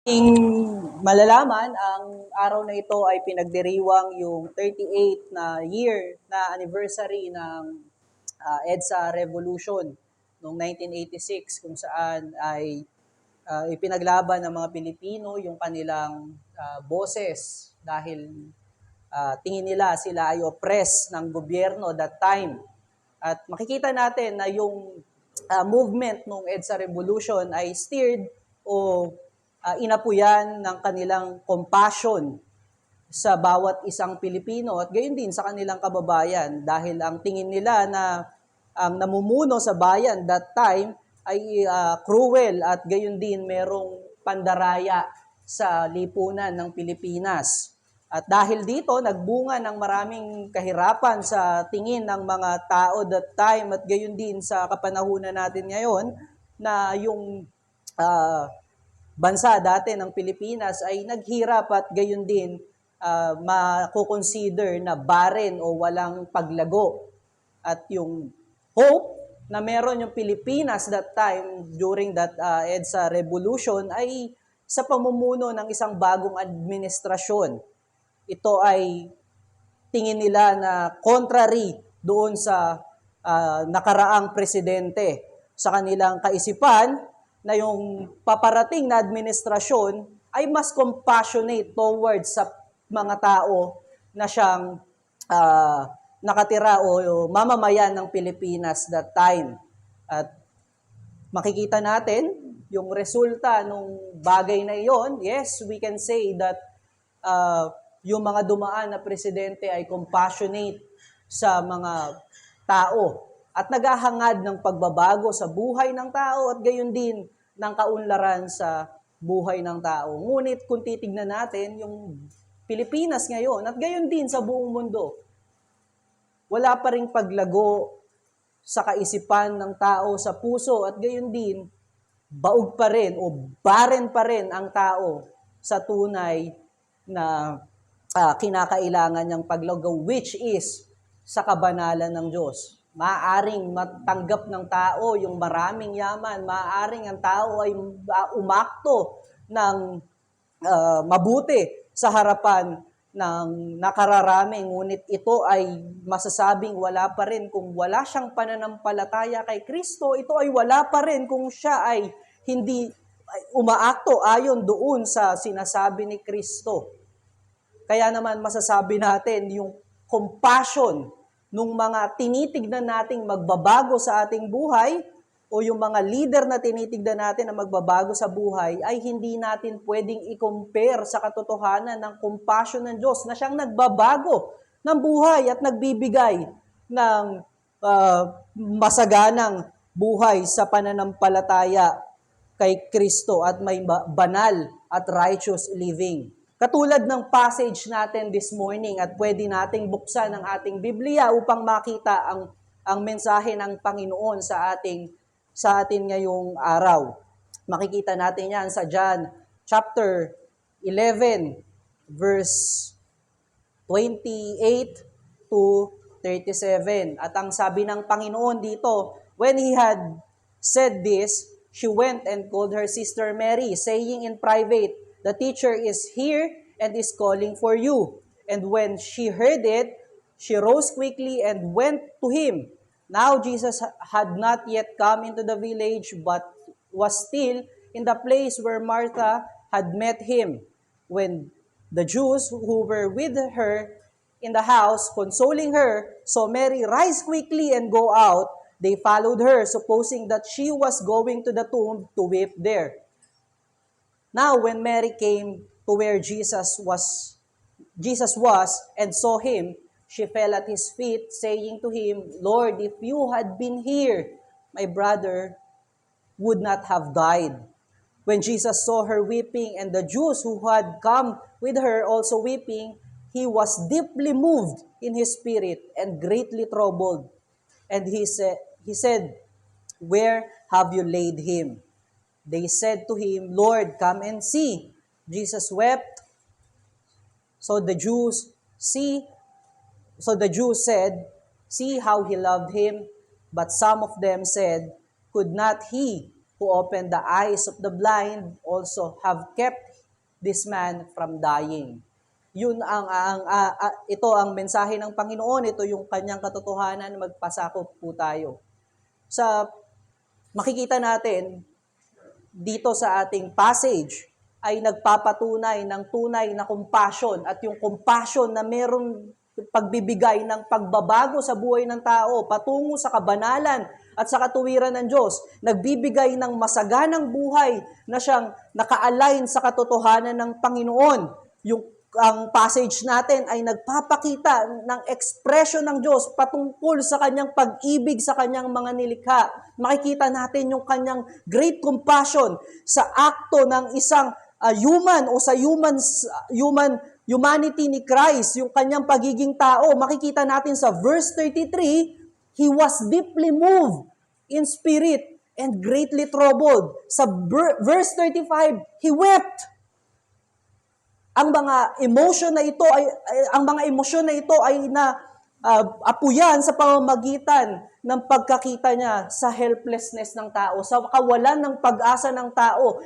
Ating malalaman, ang araw na ito ay pinagdiriwang yung 38th na year na anniversary ng EDSA Revolution noong 1986 kung saan ay ipinaglaban ng mga Pilipino yung kanilang boses dahil tingin nila sila ay oppressed ng gobyerno that time. At makikita natin na yung movement ng EDSA Revolution ay steered o inapuyan ng kanilang compassion sa bawat isang Pilipino at gayon din sa kanilang kababayan dahil ang tingin nila na ang namumuno sa bayan that time ay cruel at gayon din merong pandaraya sa lipunan ng Pilipinas. At dahil dito, nagbunga ng maraming kahirapan sa tingin ng mga tao that time at gayon din sa kapanahunan natin ngayon na yung bansa dati ng Pilipinas ay naghirap at gayon din makukonsider na barren o walang paglago. At yung hope na meron yung Pilipinas that time during that EDSA Revolution ay sa pamumuno ng isang bagong administrasyon. Ito ay tingin nila na contrary doon sa nakaraang presidente. Sa kanilang kaisipan, na yung paparating na administrasyon ay mas compassionate towards sa mga tao na siyang nakatira o mamamayan ng Pilipinas that time. At makikita natin yung resulta ng bagay na iyon. Yes, we can say that yung mga dumaan na presidente ay compassionate sa mga tao at naghahangad ng pagbabago sa buhay ng tao at gayon din ng kaunlaran sa buhay ng tao. Ngunit kung titignan natin yung Pilipinas ngayon at gayon din sa buong mundo, wala pa ring paglago sa kaisipan ng tao, sa puso at gayon din, baog pa rin o barren pa rin ang tao sa tunay na kinakailangan niyang paglago, which is sa kabanalan ng Diyos. Maaaring matanggap ng tao yung maraming yaman, maaaring ang tao ay umakto ng mabuti sa harapan ng nakararami, ngunit ito ay masasabing wala pa rin kung wala siyang pananampalataya kay Kristo, ito ay wala pa rin kung siya ay hindi umaakto ayon doon sa sinasabi ni Kristo. Kaya naman masasabi natin yung compassion nung mga tinitignan nating magbabago sa ating buhay o yung mga leader na tinitignan natin na magbabago sa buhay ay hindi natin pwedeng i-compare sa katotohanan ng compassion ng Diyos na siyang nagbabago ng buhay at nagbibigay ng masaganang buhay sa pananampalataya kay Kristo at may banal at righteous living. Katulad ng passage natin this morning at pwede nating buksan ang ating Biblia upang makita ang mensahe ng Panginoon sa atin ngayong araw. Makikita natin yan sa John chapter 11 verse 28 to 37. At ang sabi ng Panginoon dito, when he had said this, she went and called her sister Mary, saying in private, "The teacher is here and is calling for you." And when she heard it, she rose quickly and went to him. Now Jesus had not yet come into the village, but was still in the place where Martha had met him. When the Jews who were with her in the house, consoling her, saw Mary rise quickly and go out, they followed her, supposing that she was going to the tomb to weep there. Now when Mary came to where Jesus was and saw him, she fell at his feet, saying to him, "Lord, if you had been here, my brother would not have died." When Jesus saw her weeping, and the Jews who had come with her also weeping, he was deeply moved in his spirit and greatly troubled. And he said, "Where have you laid him?" They said to him, "Lord, come and see." Jesus wept. So the Jews said, "See how he loved him." But some of them said, "Could not he who opened the eyes of the blind also have kept this man from dying. Yun ito ang mensahe ng Panginoon, ito yung kanyang katotohanan, magpasakop po tayo. Sa makikita natin dito sa ating passage ay nagpapatunay ng tunay na compassion at yung compassion na merong pagbibigay ng pagbabago sa buhay ng tao patungo sa kabanalan at sa katuwiran ng Diyos, nagbibigay ng masaganang buhay na siyang naka-align sa katotohanan ng Panginoon. Ang passage natin ay nagpapakita ng expression ng Diyos patungkol sa kanyang pag-ibig sa kanyang mga nilikha. Makikita natin yung kanyang great compassion sa akto ng isang human o sa humanity ni Christ, yung kanyang pagiging tao. Makikita natin sa verse 33, He was deeply moved in spirit and greatly troubled. Sa verse 35, He wept. Ang mga emosyon na ito ay apuyan sa pamamagitan ng pagkakita niya sa helplessness ng tao, sa kawalan ng pag-asa ng tao.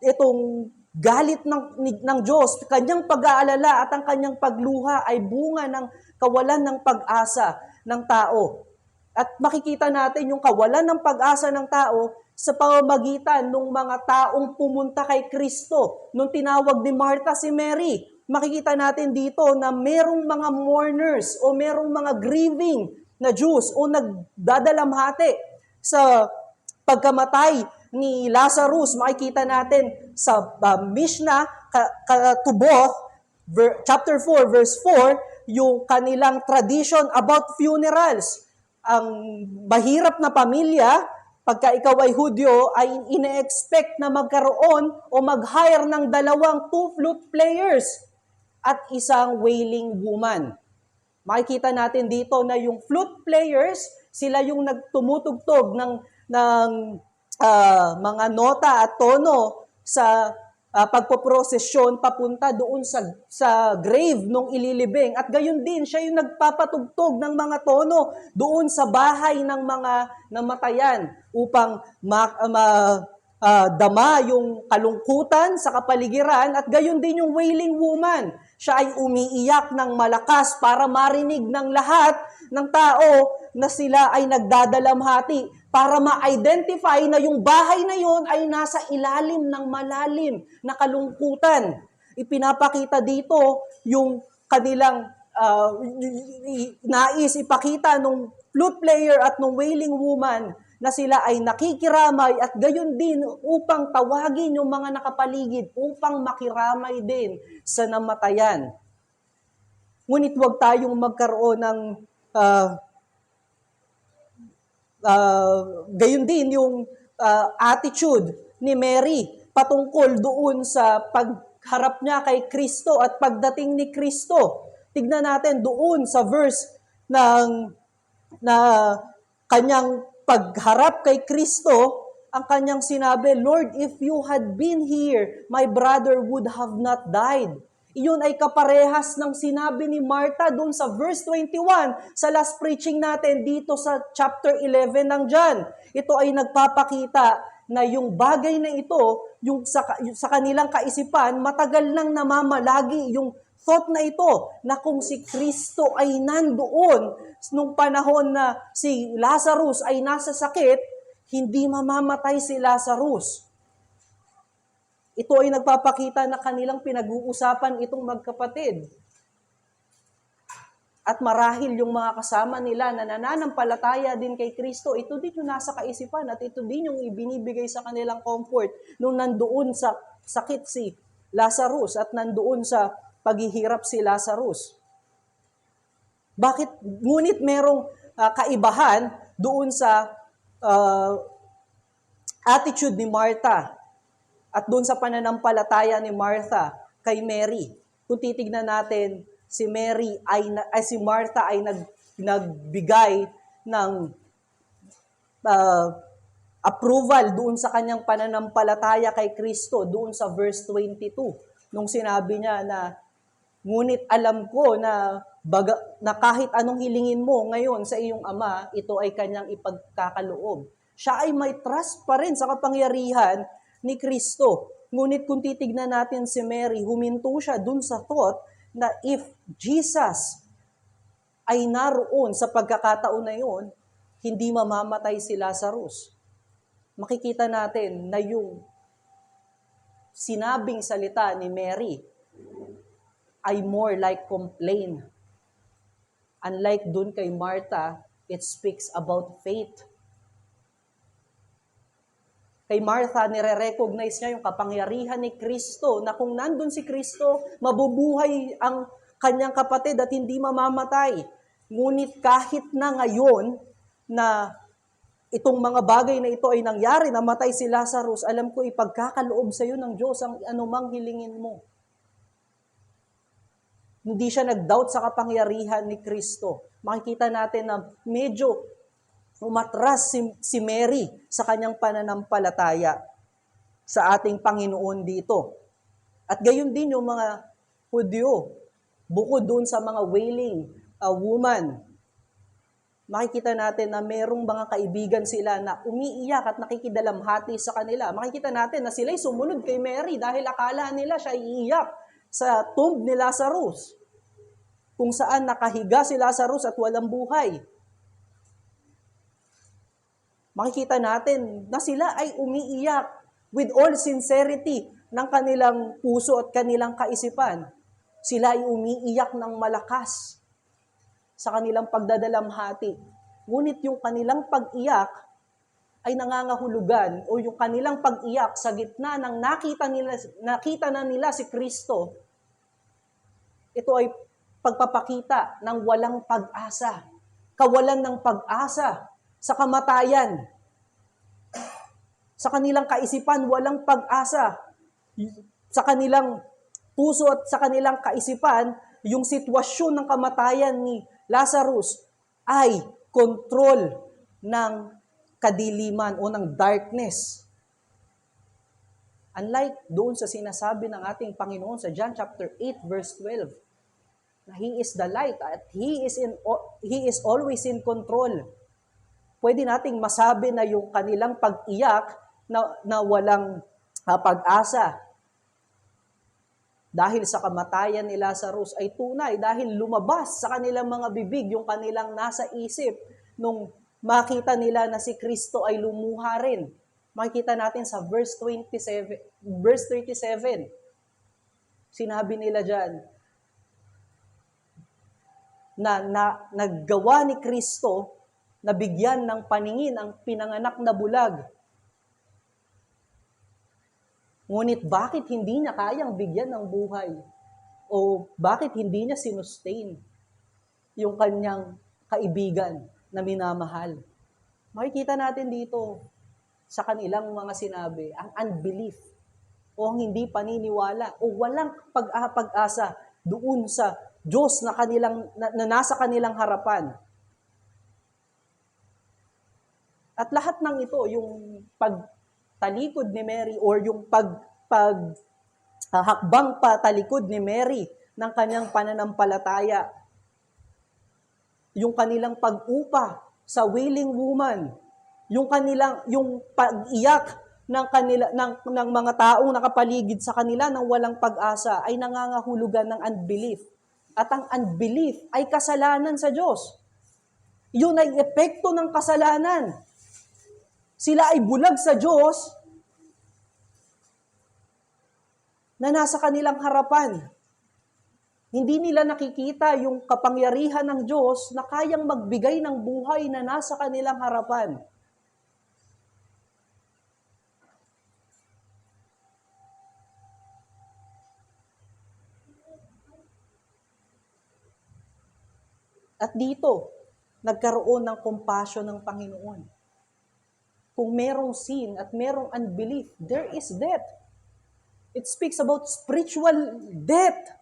Itong galit ng Diyos, kanyang pag-aalala at ang kanyang pagluha ay bunga ng kawalan ng pag-asa ng tao. At makikita natin yung kawalan ng pag-asa ng tao sa pamamagitan ng mga taong pumunta kay Kristo. Nung tinawag ni Martha si Mary, makikita natin dito na merong mga mourners o merong mga grieving na Jews o nagdadalamhati sa pagkamatay ni Lazarus. Makikita natin sa Mishnah Ketubot, chapter 4, verse 4, yung kanilang tradition about funerals. Ang mahirap na pamilya, pagka ikaw ay Hudyo, ay ine-expect na magkaroon o mag-hire ng 2 flute players at isang wailing woman. Makikita natin dito na yung flute players, sila yung nagtumutugtog ng mga nota at tono sa pagpoprosesyon papunta doon sa grave nung ililibing. At gayon din, siya yung nagpapatugtog ng mga tono doon sa bahay ng mga namatayan upang dama yung kalungkutan sa kapaligiran. At gayon din yung wailing woman. Siya ay umiiyak ng malakas para marinig ng lahat ng tao na sila ay nagdadalamhati, para ma-identify na yung bahay na yon ay nasa ilalim ng malalim na kalungkutan. Ipinapakita dito yung kanilang nais ipakita nung flute player at nung wailing woman na sila ay nakikiramay at gayon din upang tawagin yung mga nakapaligid upang makiramay din sa namatayan. Ngunit huwag tayong magkaroon ng gayon din yung attitude ni Mary patungkol doon sa pagharap niya kay Kristo at pagdating ni Kristo. Tignan natin doon sa verse na kanyang pagharap kay Kristo, ang kanyang sinabi, Lord, if you had been here, my brother would have not died. Iyon ay kaparehas ng sinabi ni Martha doon sa verse 21 sa last preaching natin dito sa chapter 11 ng John. Ito ay nagpapakita na yung bagay na ito, yung sa kanilang kaisipan, matagal nang namamalagi yung thought na ito na kung si Kristo ay nandoon nung panahon na si Lazarus ay nasa sakit, hindi mamamatay si Lazarus. Ito ay nagpapakita na kanilang pinag-uusapan itong magkapatid. At marahil yung mga kasama nila na nananampalataya din kay Kristo, ito din yung nasa kaisipan at ito din yung ibinibigay sa kanilang comfort nung nandoon sa sakit si Lazarus at nandoon sa paghihirap si Lazarus. Ngunit merong kaibahan doon sa attitude ni Martha at doon sa pananampalataya ni Martha kay Mary. Kung titignan natin, si Martha ay nagbigay ng approval doon sa kanyang pananampalataya kay Kristo doon sa verse 22. Nung sinabi niya na, ngunit alam ko na kahit anong hilingin mo ngayon sa iyong ama, ito ay kanyang ipagkakaloob. Siya ay may trust pa rin sa kapangyarihan ni Kristo. Ngunit kung titignan natin si Mary, huminto siya dun sa thought na if Jesus ay naroon sa pagkakataon na yun, hindi mamamatay si Lazarus. Makikita natin na yung sinabing salita ni Mary ay more like complain. Unlike dun kay Martha, it speaks about faith. Kay Martha, nire-recognize niya yung kapangyarihan ni Kristo na kung nandun si Kristo, mabubuhay ang kanyang kapatid at hindi mamamatay. Ngunit kahit na ngayon na itong mga bagay na ito ay nangyari, namatay si Lazarus, alam ko ipagkakaloob sa iyo ng Diyos ang anumang hilingin mo. Hindi siya nag-doubt sa kapangyarihan ni Kristo. Makikita natin na medyo umatras si Mary sa kanyang pananampalataya sa ating Panginoon dito. At gayon din yung mga Hudyo, bukod doon sa mga wailing woman, makikita natin na merong mga kaibigan sila na umiiyak at nakikidalamhati sa kanila. Makikita natin na sila'y sumunod kay Mary dahil akala nila siya iiyak sa tomb ni Lazarus, kung saan nakahiga si Lazarus at walang buhay. Makikita natin na sila ay umiiyak with all sincerity ng kanilang puso at kanilang kaisipan. Sila ay umiiyak ng malakas sa kanilang pagdadalamhati. Ngunit yung kanilang pag-iyak ay nangangahulugan o yung kanilang pag-iyak sa gitna ng nakita na nila si Kristo, ito ay pagpapakita ng walang pag-asa, kawalan ng pag-asa sa kamatayan. Sa kanilang kaisipan, walang pag-asa. Sa kanilang puso at sa kanilang kaisipan, yung sitwasyon ng kamatayan ni Lazarus ay kontrol ng kadiliman o ng darkness. Unlike doon sa sinasabi ng ating Panginoon sa John chapter 8 verse 12, na He is the light at He is always in control. Pwede nating masabi na yung kanilang pag-iyak na walang pag-asa dahil sa kamatayan ni Lazarus ay tunay dahil lumabas sa kanilang mga bibig yung kanilang nasa isip nung makita nila na si Kristo ay lumuha rin. Makikita natin sa verse 37. Sinabi nila dyan na naggawa ni Kristo na bigyan ng paningin ang pinanganak na bulag. Ngunit bakit hindi niya kayang bigyan ng buhay? O bakit hindi niya sinustain yung kanyang kaibigan na minamahal? Makikita natin dito sa kanilang mga sinabi, ang unbelief o ang hindi paniniwala o walang pag-asa doon sa Diyos na nasa kanilang harapan. At lahat ng ito, yung pagtalikod ni Mary or yung hakbang patalikod ni Mary ng kanyang pananampalataya, yung kanilang pag-upa sa wailing woman, yung pag-iyak ng mga taong nakapaligid sa kanila ng walang pag-asa ay nangangahulugan ng unbelief. At ang unbelief ay kasalanan sa Diyos. Yun ay epekto ng kasalanan. Sila ay bulag sa Diyos na nasa kanilang harapan. Hindi nila nakikita yung kapangyarihan ng Diyos na kayang magbigay ng buhay na nasa kanilang harapan. At dito, nagkaroon ng compassion ng Panginoon. Kung merong sin at merong unbelief, there is death. It speaks about spiritual death.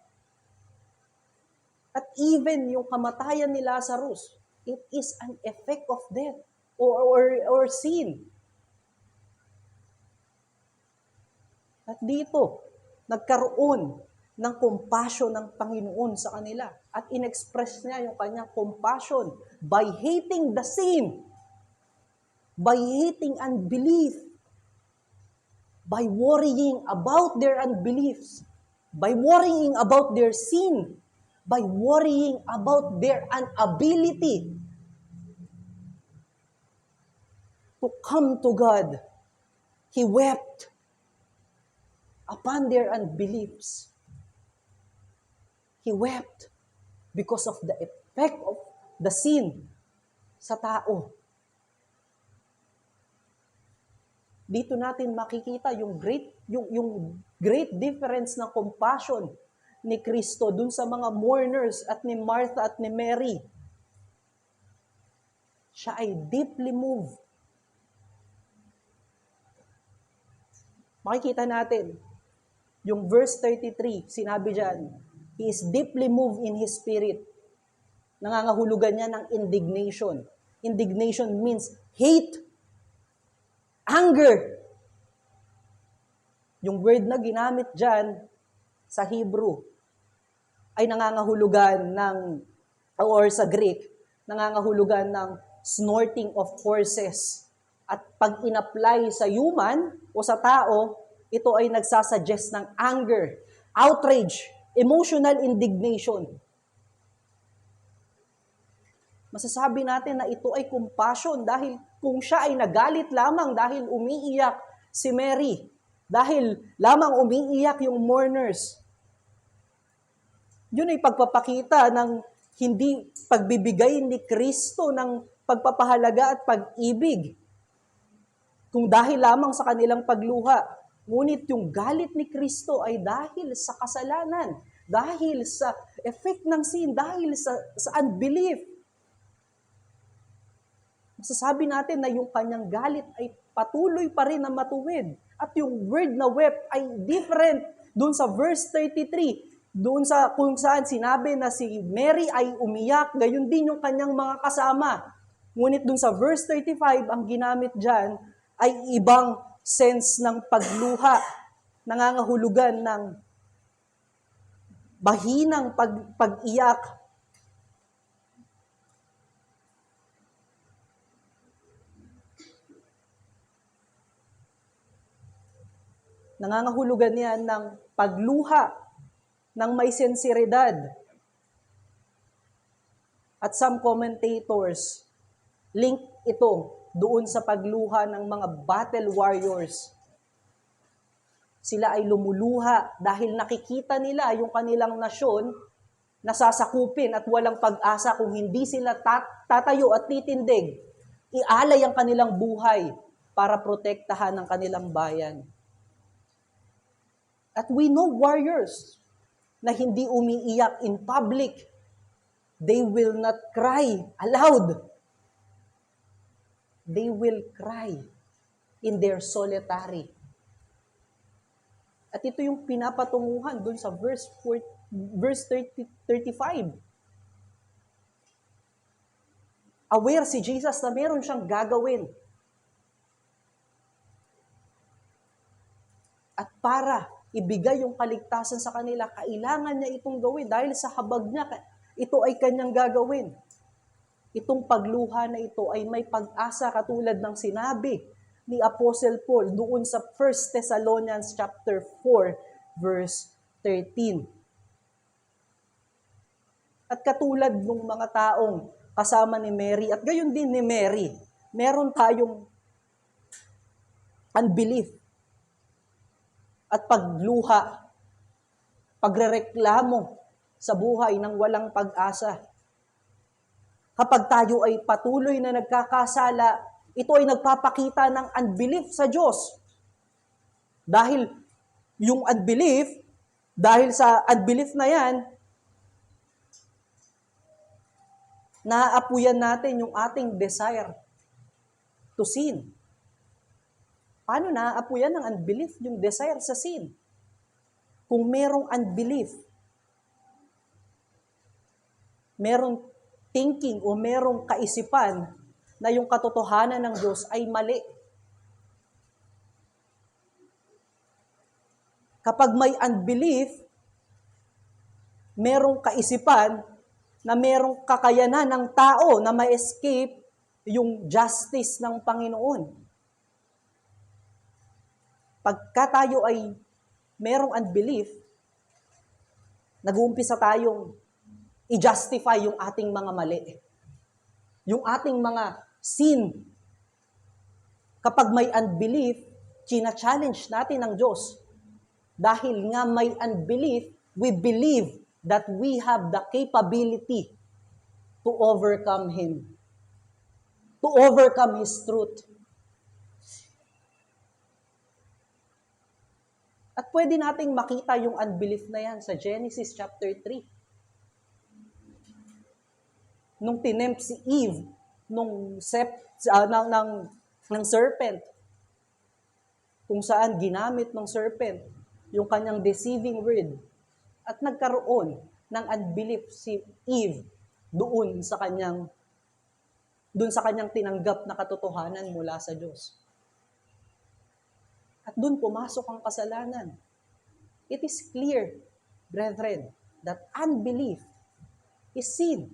At even yung kamatayan ni Lazarus, it is an effect of death or sin. At dito, nagkaroon ng compassion ng Panginoon sa kanila. At in-express niya yung kanyang compassion by hating the sin, by hating unbelief, by worrying about their unbeliefs, by worrying about their sin, by worrying about their inability to come to God. He wept upon their unbeliefs. He wept because of the effect of the sin sa tao. Dito natin makikita yung great difference ng compassion ni Kristo dun sa mga mourners at ni Martha at ni Mary. Siya ay deeply moved. Makikita natin yung verse 33, sinabi diyan, He is deeply moved in His spirit. Nangangahulugan niya ng indignation. Indignation means hate, anger. Yung word na ginamit dyan sa Hebrew ay nangangahulugan ng, or sa Greek, nangangahulugan ng snorting of horses. At pag in-apply sa human o sa tao, ito ay nagsasuggest ng anger, outrage, emotional indignation. Masasabi natin na ito ay compassion dahil kung siya ay nagalit lamang dahil umiiyak si Mary, dahil lamang umiiyak yung mourners, yun ay pagpapakita ng hindi pagbibigay ni Kristo ng pagpapahalaga at pag-ibig. Kung dahil lamang sa kanilang pagluha, ngunit yung galit ni Kristo ay dahil sa kasalanan, dahil sa effect ng sin, dahil sa unbelief. Masasabi natin na yung kanyang galit ay patuloy pa rin na matuwid. At yung word na wept ay different doon sa verse 33. Doon sa kung saan sinabi na si Mary ay umiyak, gayon din yung kanyang mga kasama. Ngunit doon sa verse 35, ang ginamit dyan ay ibang sense ng pagluha, nangangahulugan ng bahinang pag-iyak. Nangangahulugan niyan ng pagluha, ng may sinseridad. At some commentators link ito doon sa pagluha ng mga battle warriors. Sila ay lumuluha dahil nakikita nila yung kanilang nasyon nasasakupin at walang pag-asa kung hindi sila tatayo at titindig. Ialay ang kanilang buhay para protektahan ang kanilang bayan. At we know warriors na hindi umiiyak in public. They will not cry aloud. They will cry in their solitary. At ito yung pinapatunguhan dun sa verse 35. Aware si Jesus na meron siyang gagawin. At para ibigay yung kaligtasan sa kanila, kailangan niya itong gawin dahil sa habag niya, ito ay kanyang gagawin. Itong pagluha na ito ay may pag-asa katulad ng sinabi ni Apostle Paul doon sa 1 Thessalonians chapter 4 verse 13. At katulad ng mga taong kasama ni Mary at gayon din ni Mary, meron tayong unbelief at pagluha, pagrereklamo sa buhay ng walang pag-asa. Kapag tayo ay patuloy na nagkakasala, ito ay nagpapakita ng unbelief sa Diyos. Dahil yung unbelief, dahil sa unbelief na yan, naaapuyan natin yung ating desire to sin. Paano naaapuyan ng unbelief yung desire sa sin? Kung merong unbelief, merong thinking o merong kaisipan na yung katotohanan ng Diyos ay mali. Kapag may unbelief, merong kaisipan na merong kakayanan ng tao na ma-escape yung justice ng Panginoon. pagka tayo ay merong unbelief, nag-uumpisa tayong i-justify yung ating mga mali. Yung ating mga sin. Kapag may unbelief, china-challenge natin ang Diyos. Dahil nga may unbelief, we believe that we have the capability to overcome Him. To overcome His truth. At pwede nating makita yung unbelief na yan sa Genesis chapter 3. Nung tinempt si Eve, ng serpent, kung saan ginamit ng serpent yung kanyang deceiving word, at nagkaroon ng unbelief si Eve doon sa kanyang tinanggap na katotohanan mula sa Diyos. At doon pumasok ang kasalanan. It is clear, brethren, that unbelief is sin.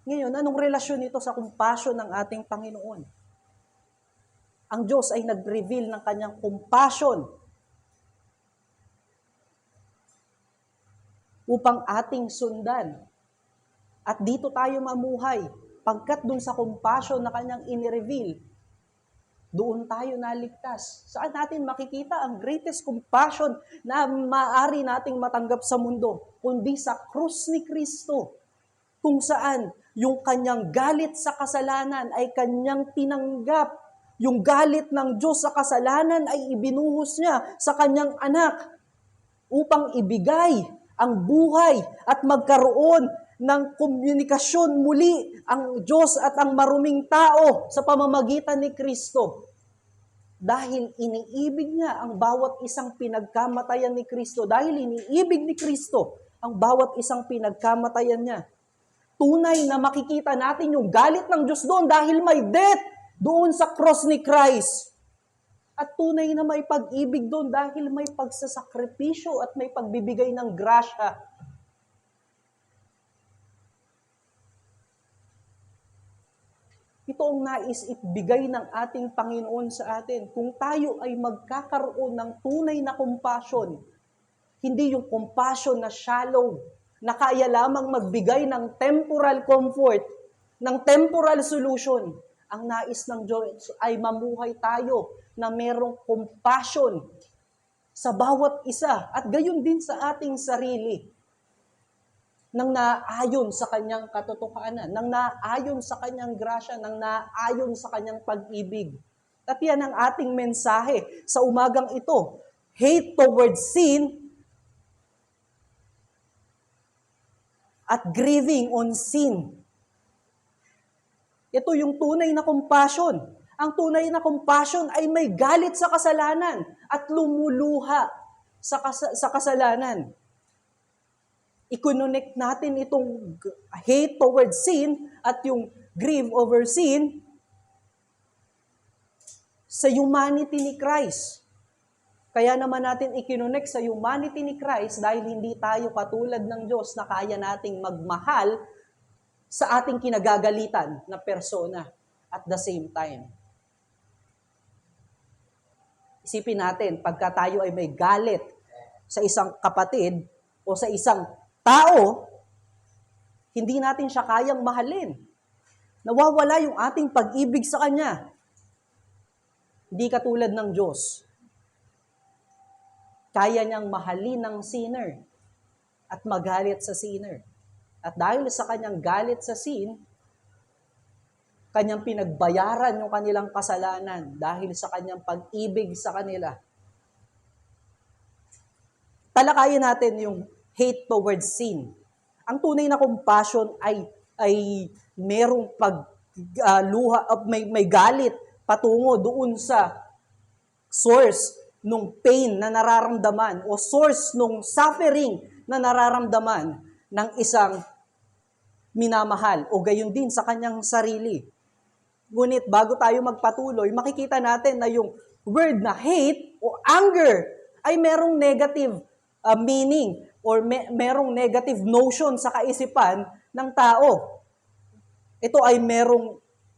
Ngayon, anong relasyon nito sa compassion ng ating Panginoon? Ang Diyos ay nag-reveal ng kanyang compassion upang ating sundan. At dito tayo mamuhay, pagkat dun sa compassion na kanyang inireveal, doon tayo naligtas. Saan natin makikita ang greatest compassion na maaari nating matanggap sa mundo? Kundi sa krus ni Kristo, kung saan yung kanyang galit sa kasalanan ay kanyang tinanggap. Yung galit ng Diyos sa kasalanan ay ibinuhos niya sa kanyang anak upang ibigay ang buhay at magkaroon ng komunikasyon muli ang Diyos at ang maruming tao sa pamamagitan ni Kristo. Dahil iniibig niya ang bawat isang pinagkamatayan ni Kristo. Dahil iniibig ni Kristo ang bawat isang pinagkamatayan niya. Tunay na makikita natin yung galit ng Diyos doon dahil may death doon sa cross ni Christ. At tunay na may pag-ibig doon dahil may pagsasakripisyo at may pagbibigay ng grasya. Ito ang nais ibigay ng ating Panginoon sa atin. Kung tayo ay magkakaroon ng tunay na compassion, hindi yung compassion na shallow, na kaya lamang magbigay ng temporal comfort, ng temporal solution. Ang nais ng Diyos ay mamuhay tayo na merong compassion sa bawat isa at gayon din sa ating sarili nang naayon sa kanyang katotohanan, nang naayon sa kanyang grasya, nang naayon sa kanyang pag-ibig. At yan ang ating mensahe sa umagang ito. Hate towards sin at grieving on sin. Ito yung tunay na compassion. Ang tunay na compassion ay may galit sa kasalanan at lumuluha sa kasalanan. I-connect natin itong hate towards sin at yung grieve over sin sa humanity ni Christ. Kaya naman natin i-connect sa humanity ni Christ dahil hindi tayo katulad ng Diyos na kaya nating magmahal sa ating kinagagalitan na persona at the same time. Isipin natin, pagka tayo ay may galit sa isang kapatid o sa isang tao, hindi natin siya kayang mahalin. Nawawala yung ating pag-ibig sa kanya. Hindi katulad ng Diyos. Kaya niyang mahalin ng sinner at magalit sa sinner. At dahil sa kanyang galit sa sin, kanyang pinagbayaran yung kanilang kasalanan dahil sa kanyang pag-ibig sa kanila. Talakayin natin yung hate towards sin. Ang tunay na compassion ay merong may galit patungo doon sa source nung pain na nararamdaman o source nung suffering na nararamdaman ng isang minamahal o gayon din sa kanyang sarili. Ngunit bago tayo magpatuloy, makikita natin na yung word na hate o anger ay merong negative meaning. or merong negative notion sa kaisipan ng tao. Ito ay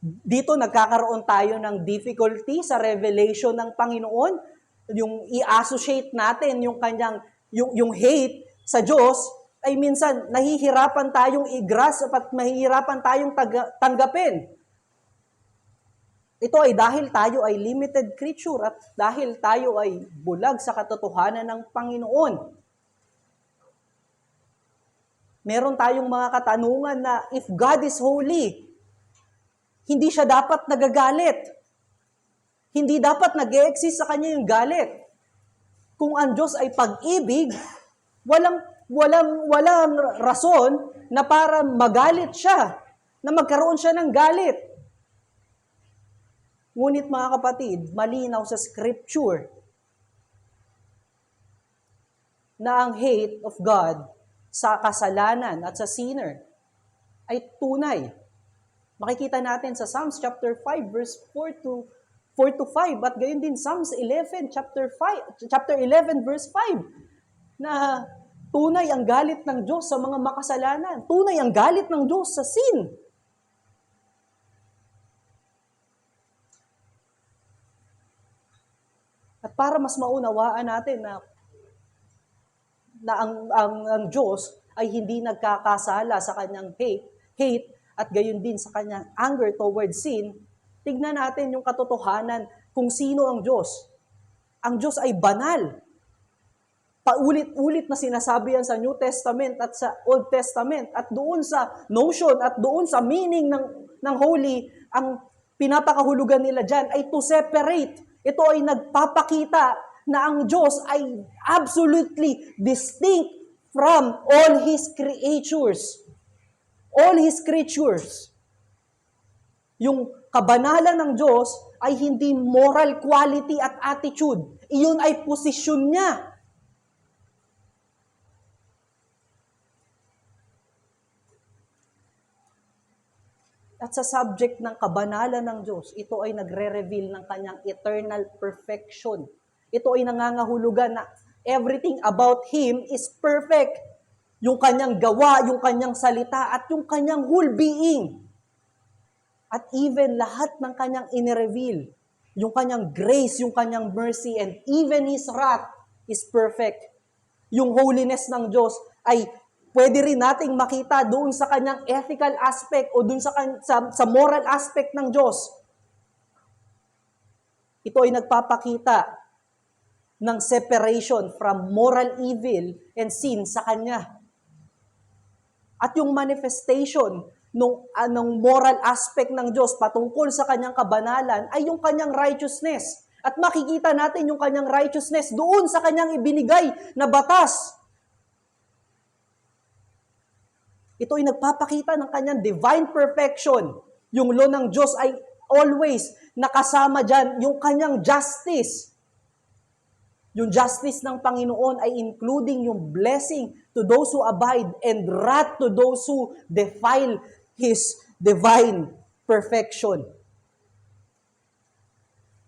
dito nagkakaroon tayo ng difficulty sa revelation ng Panginoon, yung i-associate natin yung hate sa Diyos, ay minsan nahihirapan tayong i-grasp at mahihirapan tayong tanggapin. Ito ay dahil tayo ay limited creature at dahil tayo ay bulag sa katotohanan ng Panginoon. Meron tayong mga katanungan na if God is holy, hindi siya dapat nagagalit. Hindi dapat nag-e-exist sa kanya yung galit. Kung ang Diyos ay pag-ibig, walang rason na para magalit siya, na magkaroon siya ng galit. Ngunit mga kapatid, malinaw sa Scripture na ang hate of God sa kasalanan at sa sinner ay tunay. Makikita natin sa Psalms chapter 5 verse 4 to 5 at gayon din Psalms 11 chapter 11 verse 5 na tunay ang galit ng Diyos sa mga makasalanan. Tunay ang galit ng Diyos sa sin. At para mas maunawaan natin na ang Diyos ay hindi nagkakasala sa kanyang hate at gayon din sa kanyang anger towards sin, tignan natin yung katotohanan kung sino ang Diyos. Ang Diyos ay banal. Paulit-ulit na sinasabi yan sa New Testament at sa Old Testament at doon sa notion at doon sa meaning ng holy, ang pinapakahulugan nila dyan ay to separate. Ito ay nagpapakita na ang Diyos ay absolutely distinct from all His creatures. All His creatures. Yung kabanalan ng Diyos ay hindi moral quality at attitude. Iyon ay posisyon niya. At sa subject ng kabanalan ng Diyos, ito ay nagre-reveal ng kanyang eternal perfection. Ito ay nangangahulugan na everything about Him is perfect. Yung kanyang gawa, yung kanyang salita, at yung kanyang whole being. At even lahat ng kanyang inireveal, yung kanyang grace, yung kanyang mercy, and even His wrath is perfect. Yung holiness ng Diyos ay pwede rin nating makita doon sa kanyang ethical aspect o doon sa moral aspect ng Diyos. Ito ay nagpapakita ng separation from moral evil and sin sa Kanya. At yung manifestation ng moral aspect ng Diyos patungkol sa Kanyang kabanalan ay yung Kanyang righteousness. At makikita natin yung Kanyang righteousness doon sa Kanyang ibinigay na batas. Ito ay nagpapakita ng Kanyang divine perfection. Yung law ng Diyos ay always nakasama dyan yung Kanyang justice. Yung justice ng Panginoon ay including yung blessing to those who abide and wrath to those who defile His divine perfection.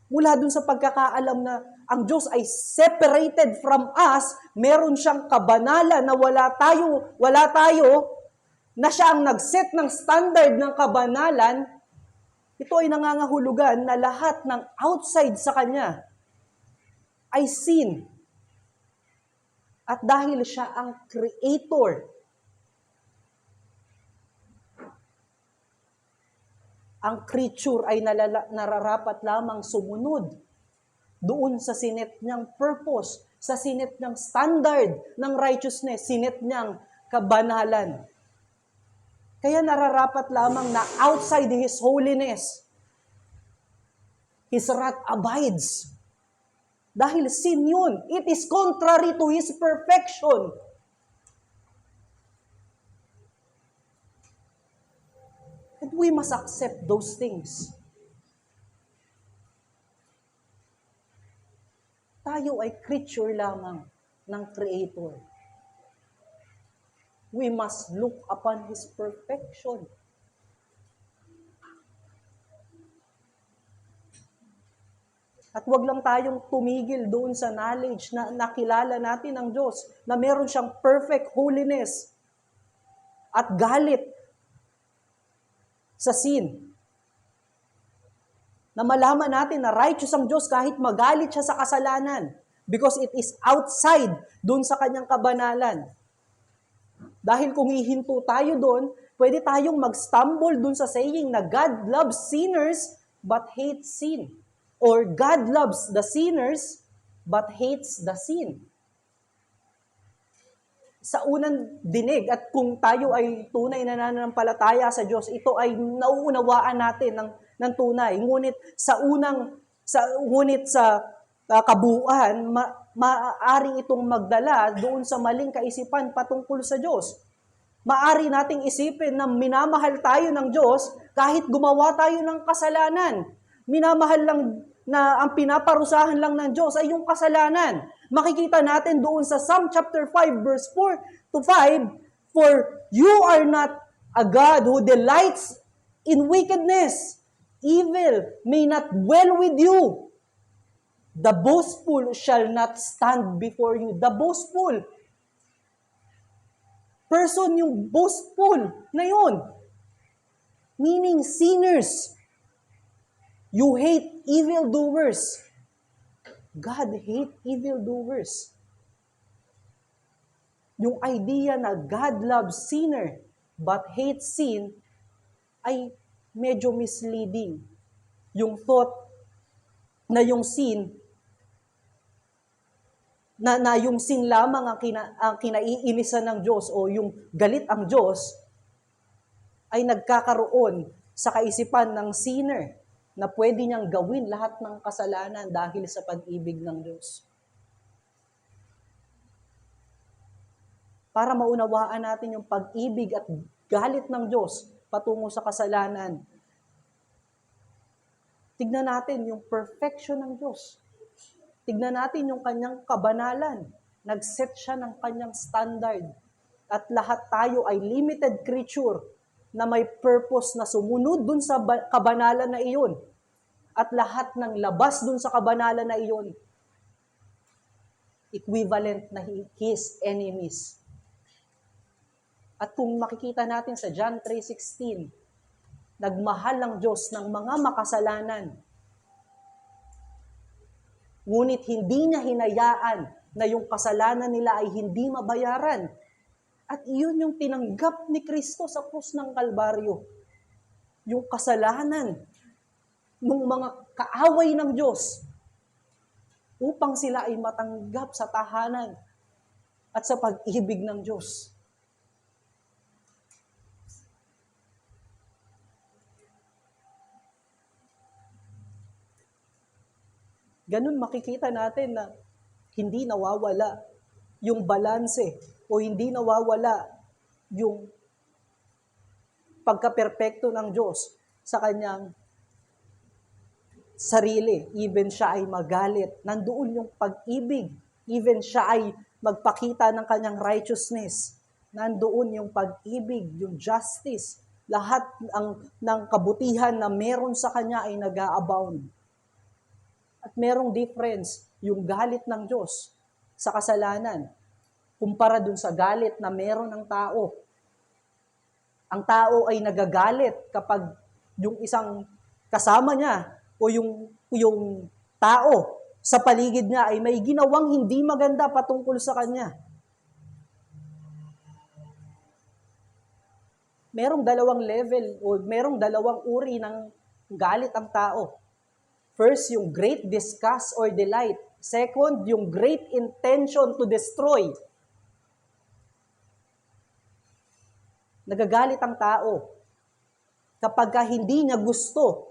Mula dun sa pagkakaalam na ang Diyos ay separated from us, meron siyang kabanalan na wala tayo, na siya ang nag-set ng standard ng kabanalan, ito ay nangangahulugan na lahat ng outside sa Kanya ay sin. At dahil siya ang creator, ang creature ay nararapat lamang sumunod doon sa sinet niyang purpose, sa sinet niyang standard ng righteousness, sinet niyang kabanalan. Kaya nararapat lamang na outside His holiness, His wrath abides. Dahil sin yun. It is contrary to His perfection. And we must accept those things. Tayo ay creature lamang ng Creator. We must look upon His perfection. At wag lang tayong tumigil doon sa knowledge na nakilala natin ang Diyos, na meron siyang perfect holiness at galit sa sin. Na malaman natin na righteous ang Diyos kahit magalit siya sa kasalanan because it is outside doon sa kanyang kabanalan. Dahil kung hihinto tayo doon, pwede tayong mag-stumble doon sa saying na God loves sinners but hates sin. Or God loves the sinners but hates the sin. Sa unang dinig at kung tayo ay tunay na nananampalataya sa Diyos, ito ay nauunawaan natin ng tunay. Ngunit sa kabuuan, maaaring itong magdala doon sa maling kaisipan patungkol sa Diyos. Maari nating isipin na minamahal tayo ng Diyos kahit gumawa tayo ng kasalanan. Minamahal lang na ang pinaparusahan lang ng Diyos ay yung kasalanan. Makikita natin doon sa Psalm chapter 5 verse 4 to 5, "For you are not a God who delights in wickedness. Evil may not dwell with you. The boastful shall not stand before you." The boastful person, yung boastful na yun. Meaning sinners. You hate evildoers. God hate evildoers. Yung idea na God loves sinner but hates sin ay medyo misleading. Yung thought na yung sin na yung sin lamang ang kinaiinisan ng Diyos o yung galit ang Diyos ay nagkakaroon sa kaisipan ng sinner na pwede niyang gawin lahat ng kasalanan dahil sa pag-ibig ng Diyos. Para maunawaan natin yung pag-ibig at galit ng Diyos patungo sa kasalanan, tignan natin yung perfection ng Diyos. Tignan natin yung kanyang kabanalan. Nag-set siya ng kanyang standard. At lahat tayo ay limited creature na may purpose na sumunod dun sa kabanalan na iyon. At lahat ng labas dun sa kabanalan na iyon, equivalent na his enemies. At kung makikita natin sa John 3:16, nagmahal ang Diyos ng mga makasalanan. Ngunit hindi niya hinayaan na yung kasalanan nila ay hindi mabayaran. At iyon yung tinanggap ni Kristo sa krus ng Kalbaryo. Yung kasalanan ng mga kaaway ng Diyos upang sila ay matanggap sa tahanan at sa pag-ibig ng Diyos. Ganun makikita natin na hindi nawawala yung balanse o hindi nawawala yung pagka-perpekto ng Diyos sa kanyang sarili. Even siya ay magalit. Nandoon yung pag-ibig. Even siya ay magpakita ng kanyang righteousness. Nandoon yung pag-ibig, yung justice. Lahat ng kabutihan na meron sa kanya ay nag-a-abound. At merong difference yung galit ng Diyos sa kasalanan kumpara dun sa galit na meron ng tao. Ang tao ay nagagalit kapag yung isang kasama niya o yung tao sa paligid niya ay may ginawang hindi maganda patungkol sa kanya. Merong dalawang level o merong dalawang uri ng galit ang tao. First, yung great disgust or delight. Second, yung great intention to destroy. Nagagalit ang tao kapag hindi niya gusto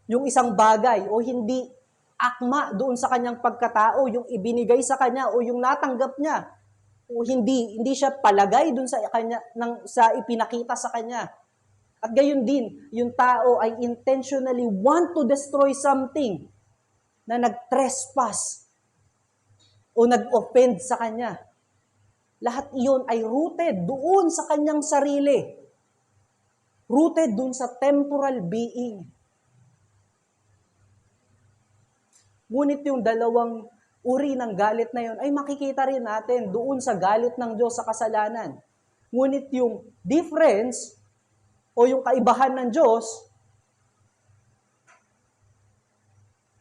yung isang bagay o hindi akma doon sa kanyang pagkatao, yung ibinigay sa kanya o yung natanggap niya o hindi siya palagay doon sa kanya sa ipinakita sa kanya. At gayon din, yung tao ay intentionally want to destroy something na nag-trespass o nag-offend sa kanya. Lahat iyon ay rooted doon sa kanyang sarili. Rooted doon sa temporal being. Ngunit yung dalawang uri ng galit na yun ay makikita rin natin doon sa galit ng Diyos sa kasalanan. Ngunit yung difference o yung kaibahan ng Diyos,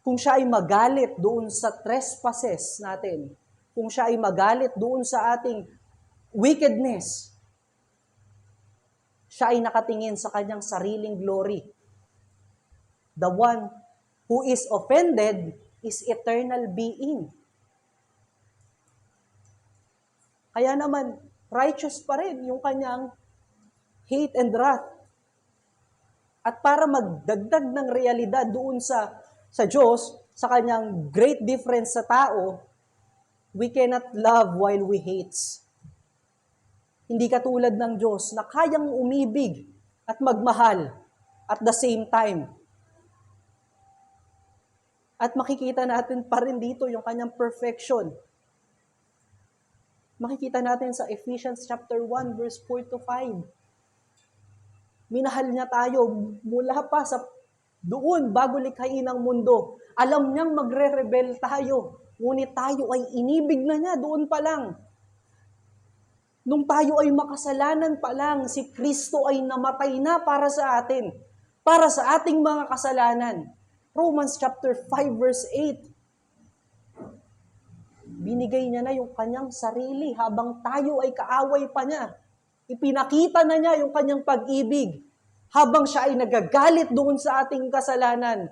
kung siya ay magalit doon sa trespasses natin, kung siya ay magalit doon sa ating wickedness, siya ay nakatingin sa kanyang sariling glory. The one who is offended is eternal being. Kaya naman, righteous pa rin yung kanyang hate and wrath. At para magdagdag ng realidad doon sa Diyos, sa kanyang great difference sa tao, we cannot love while we hate. Hindi katulad ng Diyos na kayang umibig at magmahal at the same time. At makikita natin pa rin dito yung kanyang perfection. Makikita natin sa Ephesians chapter 1 verse 4 to 5. Minahal niya tayo mula pa sa doon bago likhain ang mundo. Alam niyang magre-rebel tayo. Ngunit tayo ay inibig na niya doon pa lang. Nung tayo ay makasalanan pa lang, si Kristo ay namatay na para sa atin. Para sa ating mga kasalanan. Romans chapter 5 verse 8. Binigay niya na yung kanyang sarili habang tayo ay kaaway pa niya. Ipinakita na niya yung kanyang pag-ibig habang siya ay nagagalit doon sa ating kasalanan.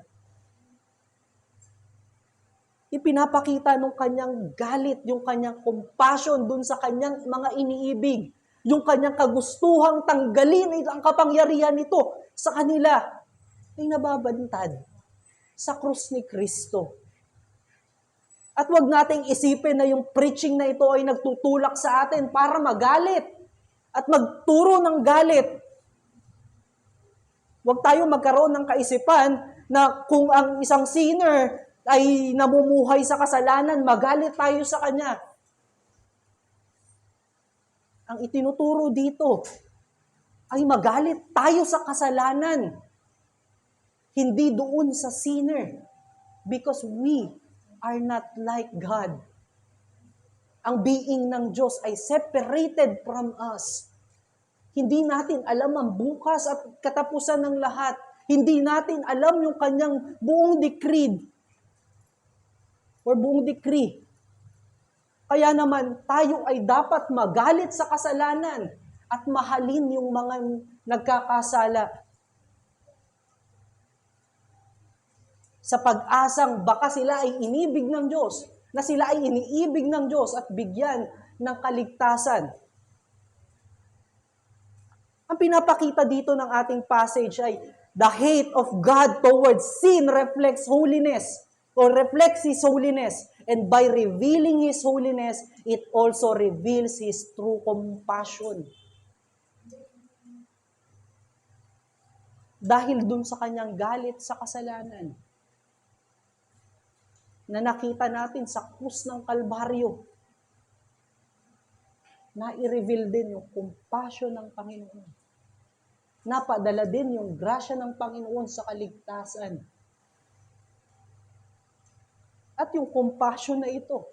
Ipinapakita ng kanyang galit, yung kanyang compassion doon sa kanyang mga iniibig, yung kanyang kagustuhang tanggalin ang kapangyarihan nito sa kanila ay nababantad sa krus ni Kristo. At wag nating isipin na yung preaching na ito ay nagtutulak sa atin para magalit at magturo ng galit. Wag tayo magkaroon ng kaisipan na kung ang isang sinner ay namumuhay sa kasalanan, magalit tayo sa kanya. Ang itinuturo dito ay magalit tayo sa kasalanan, hindi doon sa sinner. Because we are not like God. Ang being ng Diyos ay separated from us. Hindi natin alam ang bukas at katapusan ng lahat. Hindi natin alam yung kanyang buong decree. Or buong decree. Kaya naman, tayo ay dapat magalit sa kasalanan at mahalin yung mga nagkakasala. Sa pag-asang baka sila ay inibig ng Diyos, na sila ay iniibig ng Diyos at bigyan ng kaligtasan. Ang pinapakita dito ng ating passage ay the hate of God towards sin reflects holiness or reflects His holiness. And by revealing His holiness, it also reveals His true compassion. Dahil dun sa kanyang galit sa kasalanan, na nakita natin sa krus ng Kalbaryo, na i-reveal din yung compassion ng Panginoon. Napadala din yung grasya ng Panginoon sa kaligtasan. At yung compassion na ito,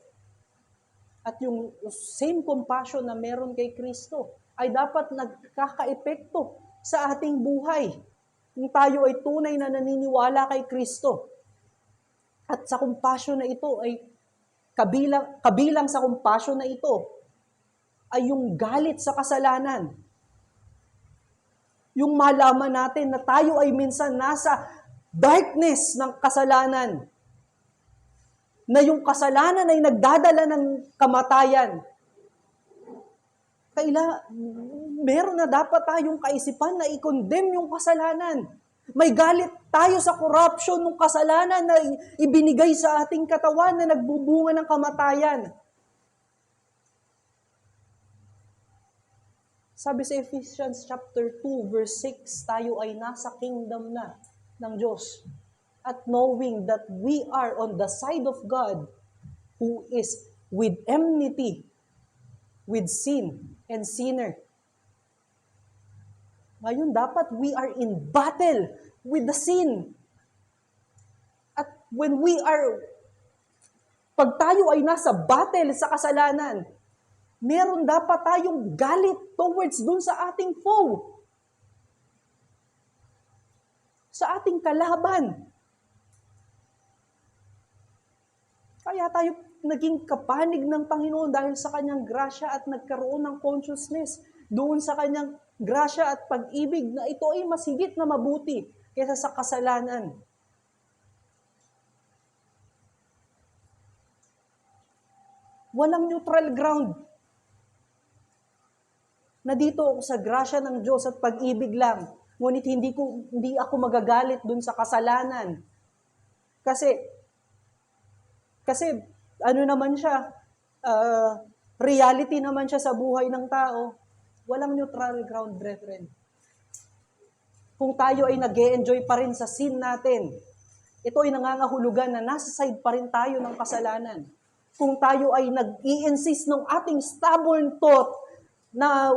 at yung same compassion na meron kay Kristo, ay dapat nagkaka-epekto sa ating buhay. Kung tayo ay tunay na naniniwala kay Kristo. At sa compassion na ito ay kabilang sa compassion na ito ay yung galit sa kasalanan. Yung malaman natin na tayo ay minsan nasa darkness ng kasalanan. Na yung kasalanan ay nagdadala ng kamatayan. Meron na dapat tayong kaisipan na i-condemn yung kasalanan. May galit tayo sa corruption ng kasalanan na ibinigay sa ating katawan na nagbubunga ng kamatayan. Sabi sa Ephesians chapter 2 verse 6, tayo ay nasa kingdom na ng Diyos. At knowing that we are on the side of God who is with enmity, with sin and sinner. Ngayon, dapat we are in battle with the sin. At when we are Pag tayo ay nasa battle sa kasalanan, meron dapat tayong galit towards dun sa ating foe. Sa ating kalaban. Kaya tayo naging kapanig ng Panginoon dahil sa kanyang grasya at nagkaroon ng consciousness doon sa kanyang grasya at pag-ibig na ito ay mas higit na mabuti kaysa sa kasalanan. Walang neutral ground. Na dito ako sa grasya ng Diyos at pag-ibig lang. Ngunit hindi ako magagalit doon sa kasalanan. Kasi ano naman siya, reality naman siya sa buhay ng tao. Walang neutral ground, brethren. Kung tayo ay nag-e-enjoy pa rin sa sin natin, ito ay nangangahulugan na nasa side pa rin tayo ng kasalanan. Kung tayo ay nag-i-insist ng ating stubborn thought na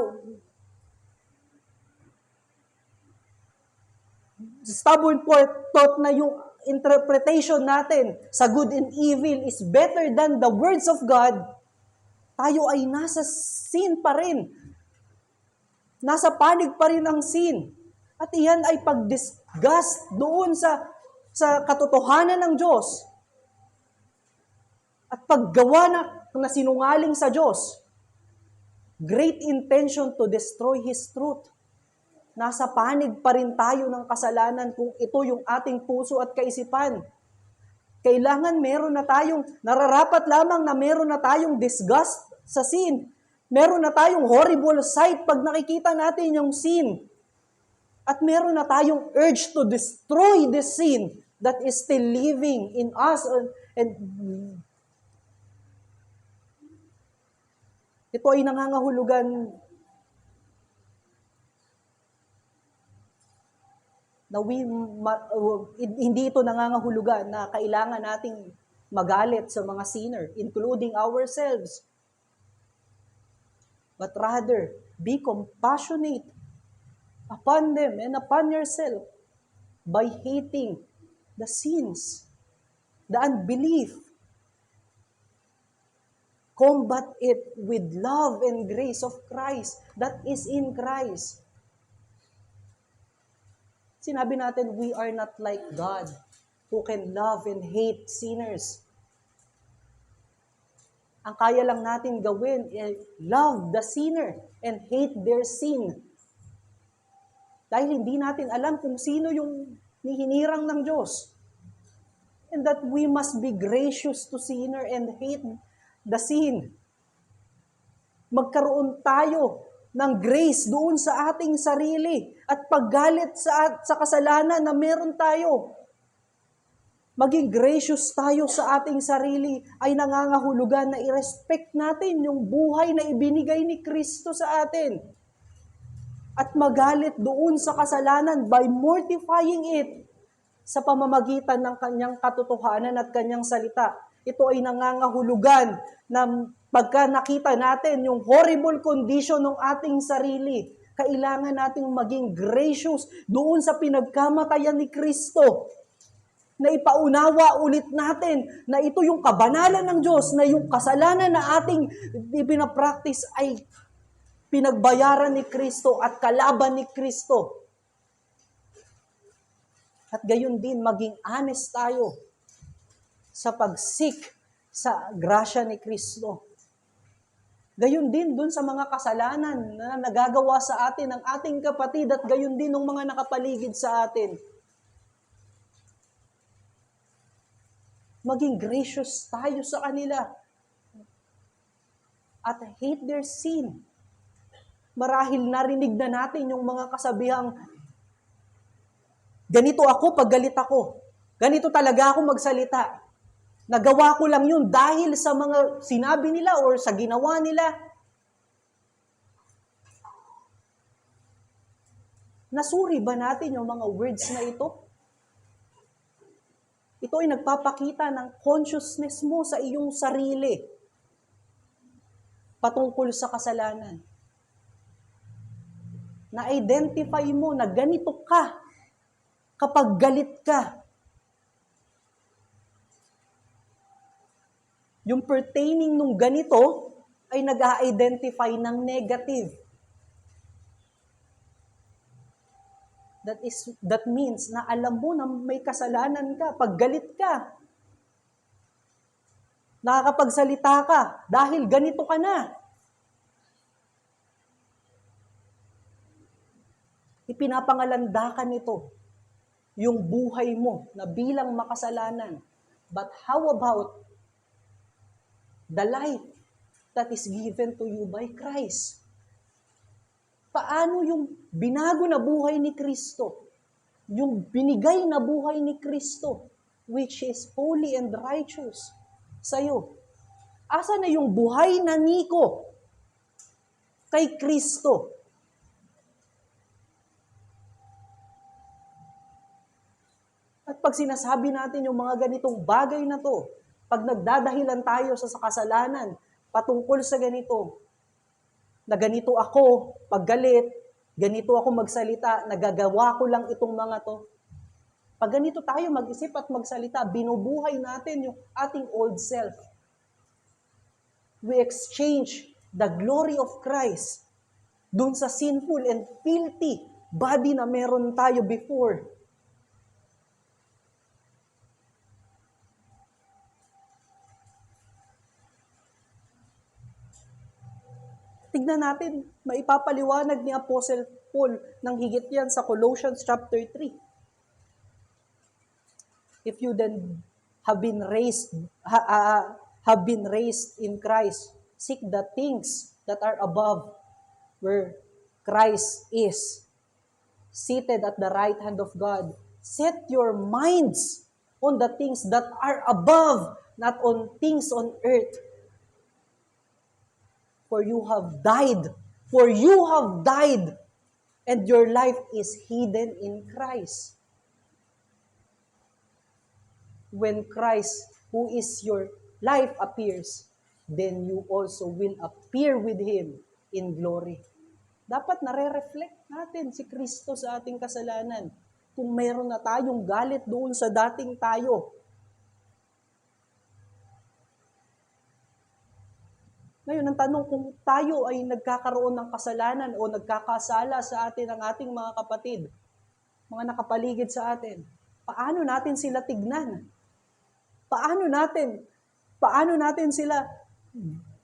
yung interpretation natin sa good and evil is better than the words of God, tayo ay nasa sin pa rin. Nasa panig pa rin ang sin. At iyan ay pag-disgust doon sa katotohanan ng Diyos. At paggawa na sinungaling sa Diyos. Great intention to destroy His truth. Nasa panig pa rin tayo ng kasalanan kung ito yung ating puso at kaisipan. Kailangan nararapat lamang na meron na tayong disgust sa sin. Meron na tayong horrible sight pag nakikita natin yung sin. At meron na tayong urge to destroy the sin that is still living in us. And ito ay nangangahulugan na hindi ito nangangahulugan na kailangan nating magalit sa mga sinner, including ourselves. But rather, be compassionate upon them and upon yourself by hating the sins, the unbelief. Combat it with love and grace of Christ that is in Christ. Sinabi natin, we are not like God who can love and hate sinners. Ang kaya lang natin gawin ay love the sinner and hate their sin. Dahil hindi natin alam kung sino yung hinirang ng Diyos. And that we must be gracious to sinner and hate the sin. Magkaroon tayo ng grace doon sa ating sarili at paggalit sa kasalanan na meron tayo. Maging gracious tayo sa ating sarili ay nangangahulugan na i-respect natin yung buhay na ibinigay ni Kristo sa atin. At magalit doon sa kasalanan by mortifying it sa pamamagitan ng kanyang katotohanan at kanyang salita. Ito ay nangangahulugan na pagka nakita natin yung horrible condition ng ating sarili, kailangan nating maging gracious doon sa pinagkamatayan ni Kristo. Na ipaunawa ulit natin na ito yung kabanalan ng Diyos, na yung kasalanan na ating ipinapractice ay pinagbayaran ni Kristo at kalaban ni Kristo. At gayon din, maging honest tayo sa pag-seek sa grasya ni Kristo. Gayon din dun sa mga kasalanan na nagagawa sa atin ng ating kapatid at gayon din ng mga nakapaligid sa atin. Maging gracious tayo sa kanila at hate their sin. Marahil narinig na natin yung mga kasabihang, ganito ako pag galit ako. Ganito talaga ako magsalita. Nagawa ko lang yun dahil sa mga sinabi nila or sa ginawa nila. Nasuri ba natin yung mga words na ito? Ito ay nagpapakita ng consciousness mo sa iyong sarili patungkol sa kasalanan. Na-identify mo na ganito ka kapag galit ka. Yung pertaining nung ganito ay nag-a-identify ng negative. That means na alam mo na may kasalanan ka, pag galit ka, nakakapagsalita ka dahil ganito ka na. Ipinapangalandakan nito yung buhay mo na bilang makasalanan. But how about the life that is given to you by Christ? Paano yung binago na buhay ni Kristo? Yung binigay na buhay ni Kristo, which is holy and righteous, sa'yo. Asa na yung buhay na niko kay Kristo? At pag sinasabi natin yung mga ganitong bagay na to, pag nagdadahilan tayo sa kasalanan, patungkol sa ganito, na ganito ako, pag galit, ganito ako magsalita, nagagawa ko lang itong mga to. Pag ganito tayo mag-isip at magsalita, binubuhay natin yung ating old self. We exchange the glory of Christ dun sa sinful and filthy body na meron tayo before. Tignan natin, maipapaliwanag ni Apostle Paul ng higit yan sa Colossians chapter 3. If you then have been raised in Christ, seek the things that are above, where Christ is seated at the right hand of God. Set your minds on the things that are above, not on things on earth. For you have died, and your life is hidden in Christ. When Christ, who is your life, appears, then you also will appear with Him in glory. Dapat nare-reflect natin si Kristo sa ating kasalanan. Kung meron na tayong galit doon sa dating tayo, ngayon, ang tanong, kung tayo ay nagkakaroon ng kasalanan o nagkakasala sa atin ng ating mga kapatid, mga nakapaligid sa atin, paano natin sila tignan? Paano natin sila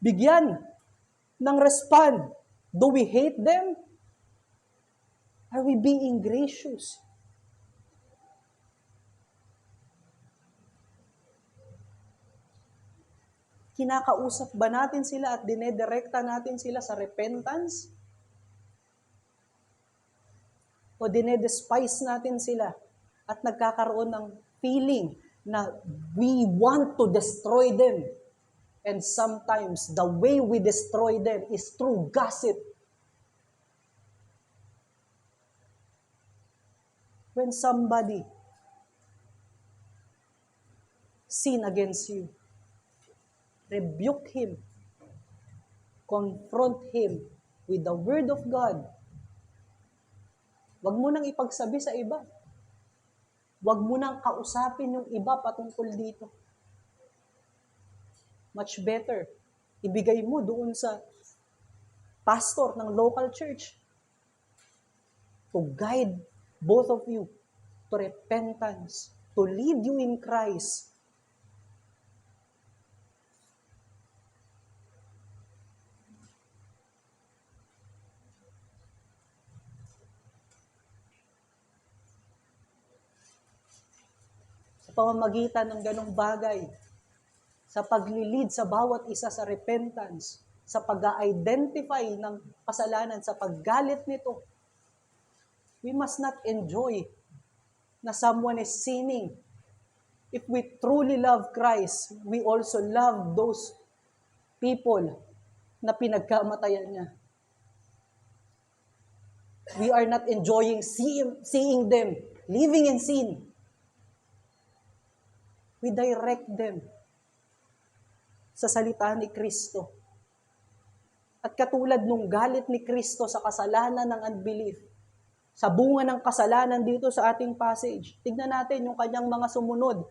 bigyan ng respond? Do we hate them? Are we being gracious? Kinakausap ba natin sila at dinedirekta natin sila sa repentance? O dinedespise natin sila at nagkakaroon ng feeling na we want to destroy them? And sometimes the way we destroy them is through gossip. When somebody sin against you, rebuke him, confront him with the Word of God. Huwag mo nang ipagsabi sa iba. Huwag mo nang kausapin yung iba patungkol dito. Much better, ibigay mo doon sa pastor ng local church to guide both of you to repentance, to lead you in Christ. Sa pamamagitan ng ganong bagay, sa paglilid sa bawat isa sa repentance, sa pag-identify ng kasalanan, sa paggalit nito, we must not enjoy na someone is sinning. If we truly love Christ, we also love those people na pinagkamatayan niya. We are not enjoying seeing them living in sin. We direct them sa salita ni Kristo. At katulad nung galit ni Kristo sa kasalanan ng unbelief, sa bunga ng kasalanan dito sa ating passage, tignan natin yung kanyang mga sumunod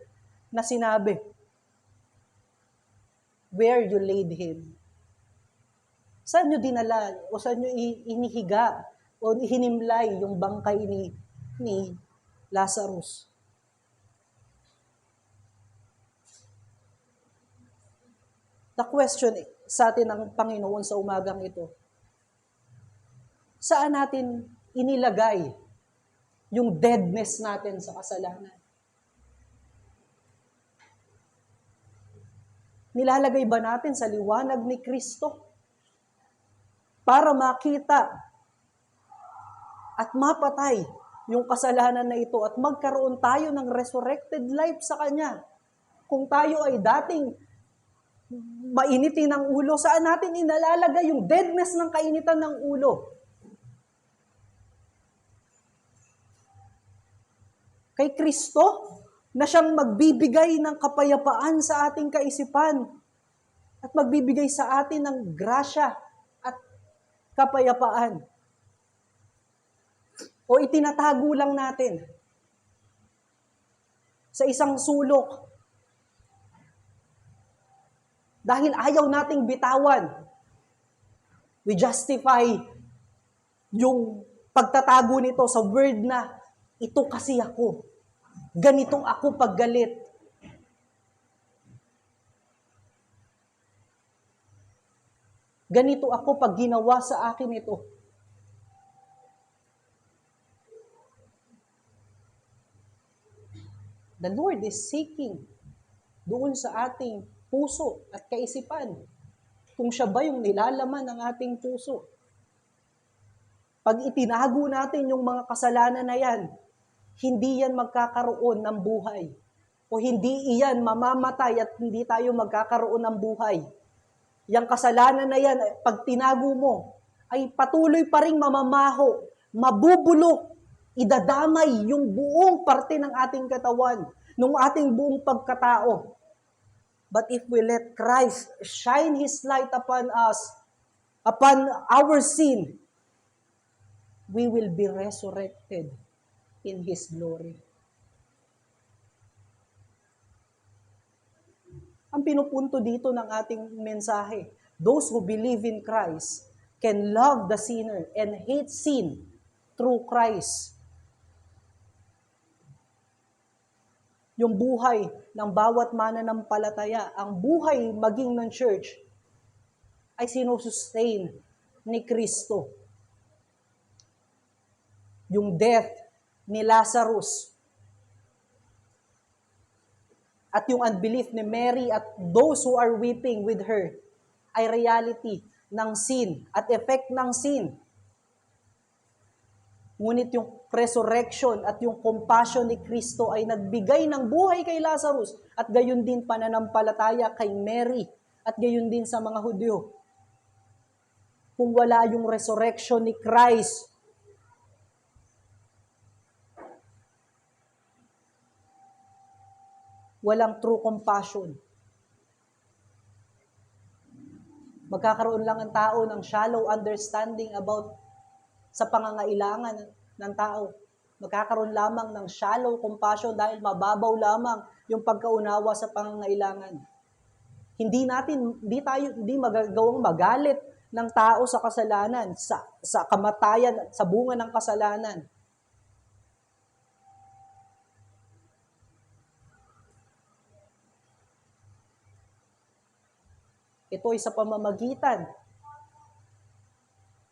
na sinabi. where you laid him. Saan nyo dinala o saan nyo inihiga o hinimlay yung bangkay ni Lazarus? The question sa atin ng Panginoon sa umagang ito, saan natin inilagay yung deadness natin sa kasalanan? Nilalagay ba natin sa liwanag ni Kristo para makita at mapatay yung kasalanan na ito at magkaroon tayo ng resurrected life sa Kanya? Kung tayo ay dating mainitin ng ulo, saan natin inalalagay yung deadness ng kainitan ng ulo? Kay Kristo, na siyang magbibigay ng kapayapaan sa ating kaisipan at magbibigay sa atin ng grasya at kapayapaan. O itinatago lang natin sa isang sulok dahil ayaw nating bitawan. We justify yung pagtatago nito sa word na ito kasi ako. Ganito ako pag galit. Ganito ako pag ginawa sa akin ito. The Lord is seeking doon sa ating puso at kaisipan kung siya ba yung nilalaman ng ating puso. Pag itinago natin yung mga kasalanan na yan, hindi yan magkakaroon ng buhay. O hindi iyan mamamatay at hindi tayo magkakaroon ng buhay. Yang kasalanan na yan, pag tinago mo, ay patuloy pa rin mamamaho, mabubulok, idadamay yung buong parte ng ating katawan, ng ating buong pagkatao. But if we let Christ shine His light upon us, upon our sin, we will be resurrected in His glory. Ang pinupunto dito ng ating mensahe, those who believe in Christ can love the sinner and hate sin through Christ. Yung buhay ng bawat mananampalataya, ang buhay maging ng church, ay sinusustain ni Kristo. Yung death ni Lazarus at yung unbelief ni Mary at those who are weeping with her ay reality ng sin at effect ng sin. Ngunit yung resurrection at yung compassion ni Kristo ay nagbigay ng buhay kay Lazarus at gayon din pananampalataya kay Mary at gayon din sa mga Hudyo. Kung wala yung resurrection ni Christ, walang true compassion. Magkakaroon lang ang tao ng shallow understanding about sa pangangailangan ng tao. Magkakaroon lamang ng shallow compassion dahil mababaw lamang yung pagkaunawa sa pangangailangan. Hindi magagawang magalit ng tao sa kasalanan, sa kamatayan, sa bunga ng kasalanan. Ito ay sa pamamagitan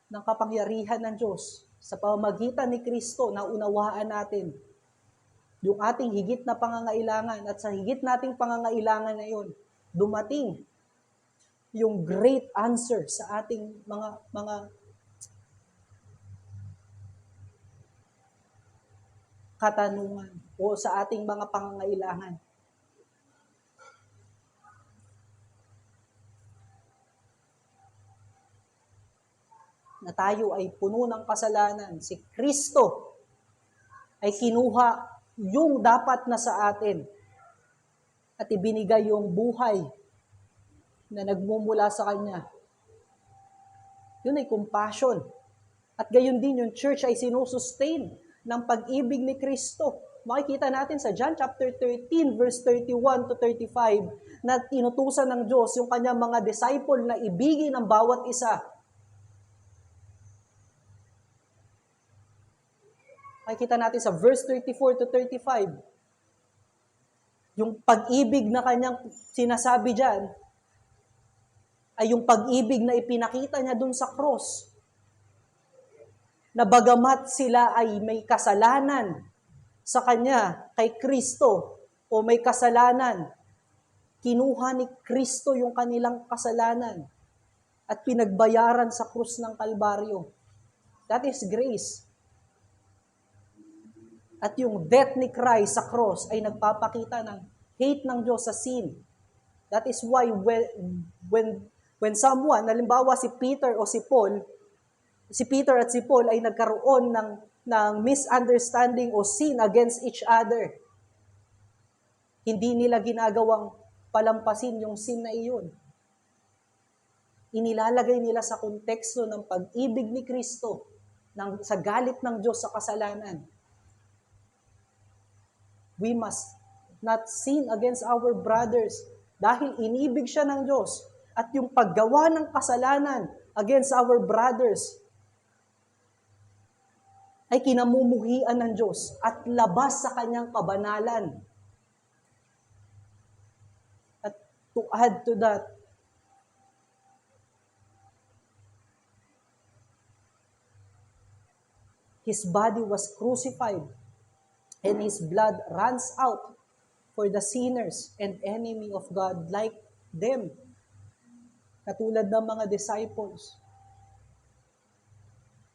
ng kapangyarihan ng Diyos, sa pamamagitan ni Kristo na unawaan natin yung ating higit na pangangailangan at sa higit nating pangangailangan na yun, dumating yung great answer sa ating mga katanungan o sa ating mga pangangailangan. Na tayo ay puno ng kasalanan, si Kristo ay kinuha yung dapat na sa atin at ibinigay yung buhay na nagmumula sa Kanya. Yun ay compassion. At gayon din yung church ay sinusustain ng pag-ibig ni Kristo makikita natin sa John chapter 13, verse 31 to 35, na tinutusan ng Diyos yung kanyang mga disciple na ibigin ang bawat isa. Makikita natin sa verse 34 to 35, yung pag-ibig na kanyang sinasabi dyan, ay yung pag-ibig na ipinakita niya dun sa cross. Na bagamat sila ay may kasalanan sa Kanya, kay Kristo, o may kasalanan, kinuha ni Kristo yung kanilang kasalanan at pinagbayaran sa krus ng Kalbaryo. That is grace. At yung death ni Christ sa cross ay nagpapakita ng hate ng Diyos sa sin. That is why when someone, halimbawa si Peter o si Paul, si Peter at si Paul ay nagkaroon ng misunderstanding o sin against each other, hindi nila ginagawang palampasin yung sin na iyon. Inilalagay nila sa konteksto ng pag-ibig ni Kristo, sa galit ng Diyos sa kasalanan. We must not sin against our brothers dahil inibig siya ng Diyos. At yung paggawa ng kasalanan against our brothers ay kinamumuhian ng Diyos at labas sa kanyang kabanalan. At to add to that, His body was crucified and His blood runs out for the sinners and enemy of God like them. Katulad ng mga disciples.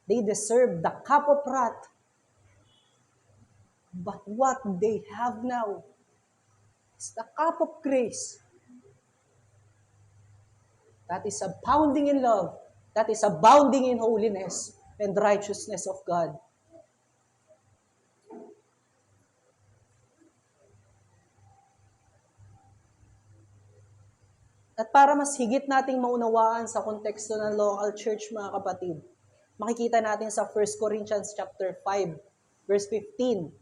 They deserve the cup of wrath. But what they have now is the cup of grace. That is abounding in love. That is abounding in holiness and righteousness of God. At para mas higit nating maunawaan sa konteksto ng local church, mga kapatid, makikita natin sa 1 Corinthians chapter 5, verse 15.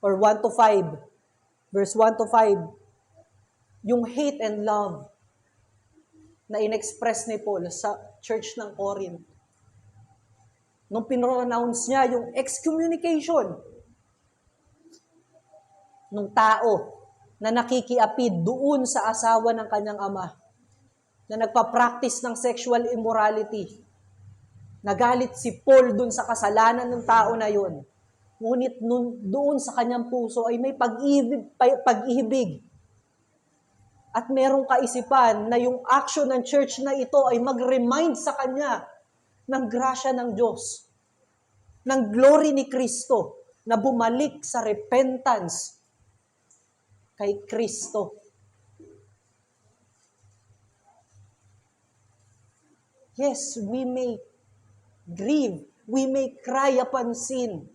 Or 1 to 5. Verse 1 to 5. Yung hate and love na inexpress ni Paul sa church ng Corinth. Nung pinronounce niya yung excommunication ng tao na nakikiapid doon sa asawa ng kanyang ama, na nagpa-practice ng sexual immorality. Nagalit si Paul doon sa kasalanan ng tao na yon. Ngunit doon sa kanyang puso ay may pag-ibig. At merong kaisipan na yung action ng church na ito ay mag-remind sa kanya ng grasya ng Diyos, ng glory ni Kristo, na bumalik sa repentance kay Kristo. Yes, we may grieve, we may cry upon sin,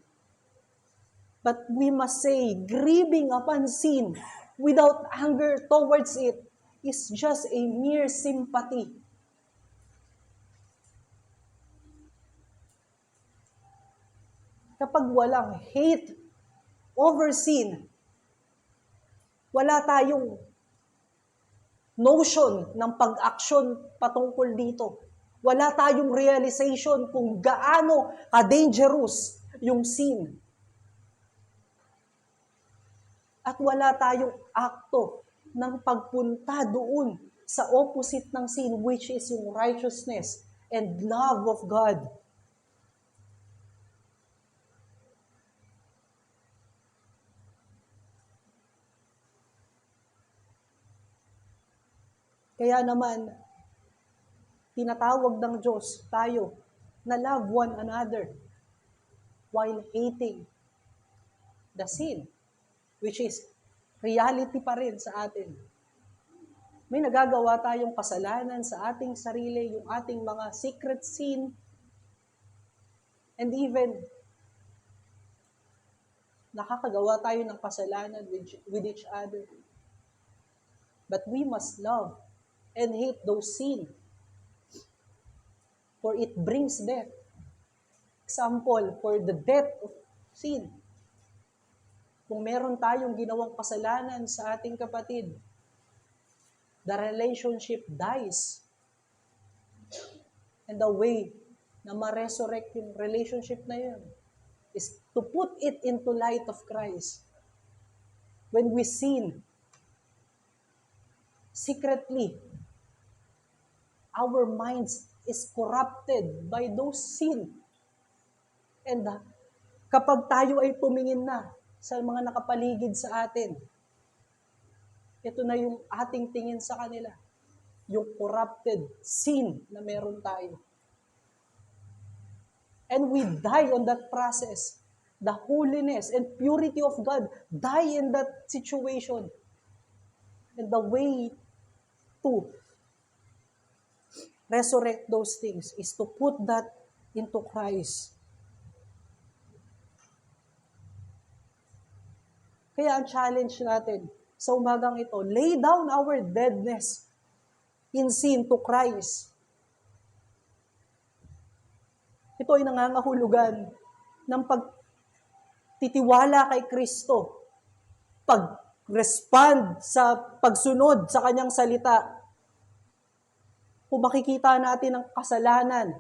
but we must say, grieving upon sin without anger towards it is just a mere sympathy. Kapag walang hate over sin, wala tayong notion ng pag-aksyon patungkol dito. Wala tayong realization kung gaano ka-dangerous yung sin. At wala tayong akto ng pagpunta doon sa opposite ng sin, which is yung righteousness and love of God. Kaya naman, tinatawag ng Diyos tayo na love one another while hating the sin, which is reality pa rin sa atin. May nagagawa tayong kasalanan sa ating sarili, yung ating mga secret sin, and even nakakagawa tayo ng kasalanan with each other. But we must love and hate those sin, for it brings death. Example, for the death Sin. Kung meron tayong ginawang kasalanan sa ating kapatid, the relationship dies. And the way na ma-resurrect yung relationship na yun is to put it into light of Christ. When we sin secretly, our minds is corrupted by those sin. And kapag tayo ay tumingin na sa mga nakapaligid sa atin, ito na yung ating tingin sa kanila. Yung corrupted sin na meron tayo. And we die on that process. The holiness and purity of God die in that situation. And the way to resurrect those things is to put that into Christ. Kaya ang challenge natin sa umagang ito, lay down our deadness in sin to Christ. Ito ay nangangahulugan ng pagtitiwala kay Kristo, pag-respond sa pagsunod sa kanyang salita. Kung makikita natin ang kasalanan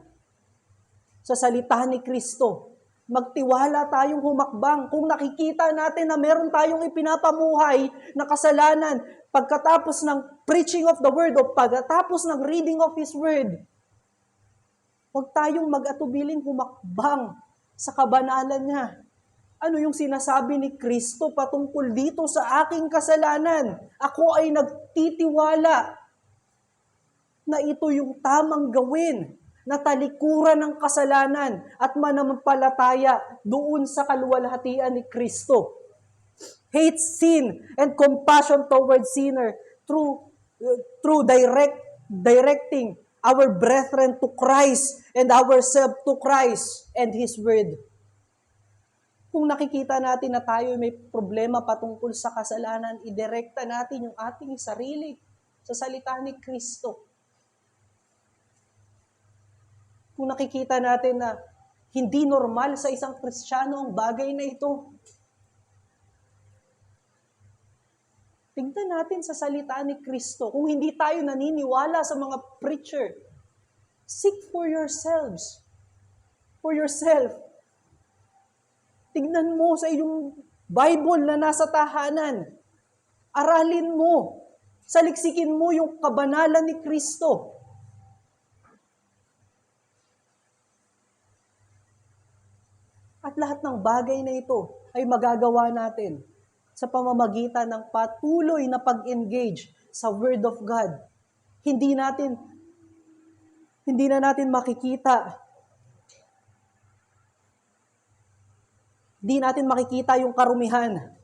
sa salita ni Kristo, magtiwala tayong humakbang. Kung nakikita natin na meron tayong ipinapamuhay na kasalanan, pagkatapos ng preaching of the word o pagkatapos ng reading of His word, huwag tayong mag-atubiling humakbang sa kabanalan niya. Ano yung sinasabi ni Kristo patungkol dito sa aking kasalanan? Ako ay nagtitiwala na ito yung tamang gawin, na talikuran ng kasalanan at mananampalataya doon sa kaluwalhatian ni Kristo. Hate sin and compassion towards sinner through directing our brethren to Christ and ourselves to Christ and His Word. Kung nakikita natin na tayo may problema patungkol sa kasalanan, idirekta natin yung ating sarili sa salita ni Kristo. Kung nakikita natin na hindi normal sa isang Kristiyano ang bagay na ito, tingnan natin sa salita ni Kristo. Kung hindi tayo naniniwala sa mga preacher, seek for yourselves. For yourself. Tingnan mo sa iyong Bible na nasa tahanan. Aralin mo. Saliksikin mo yung kabanalan ni Kristo. At lahat ng bagay na ito ay magagawa natin sa pamamagitan ng patuloy na pag-engage sa Word of God. Hindi na natin makikita yung karumihan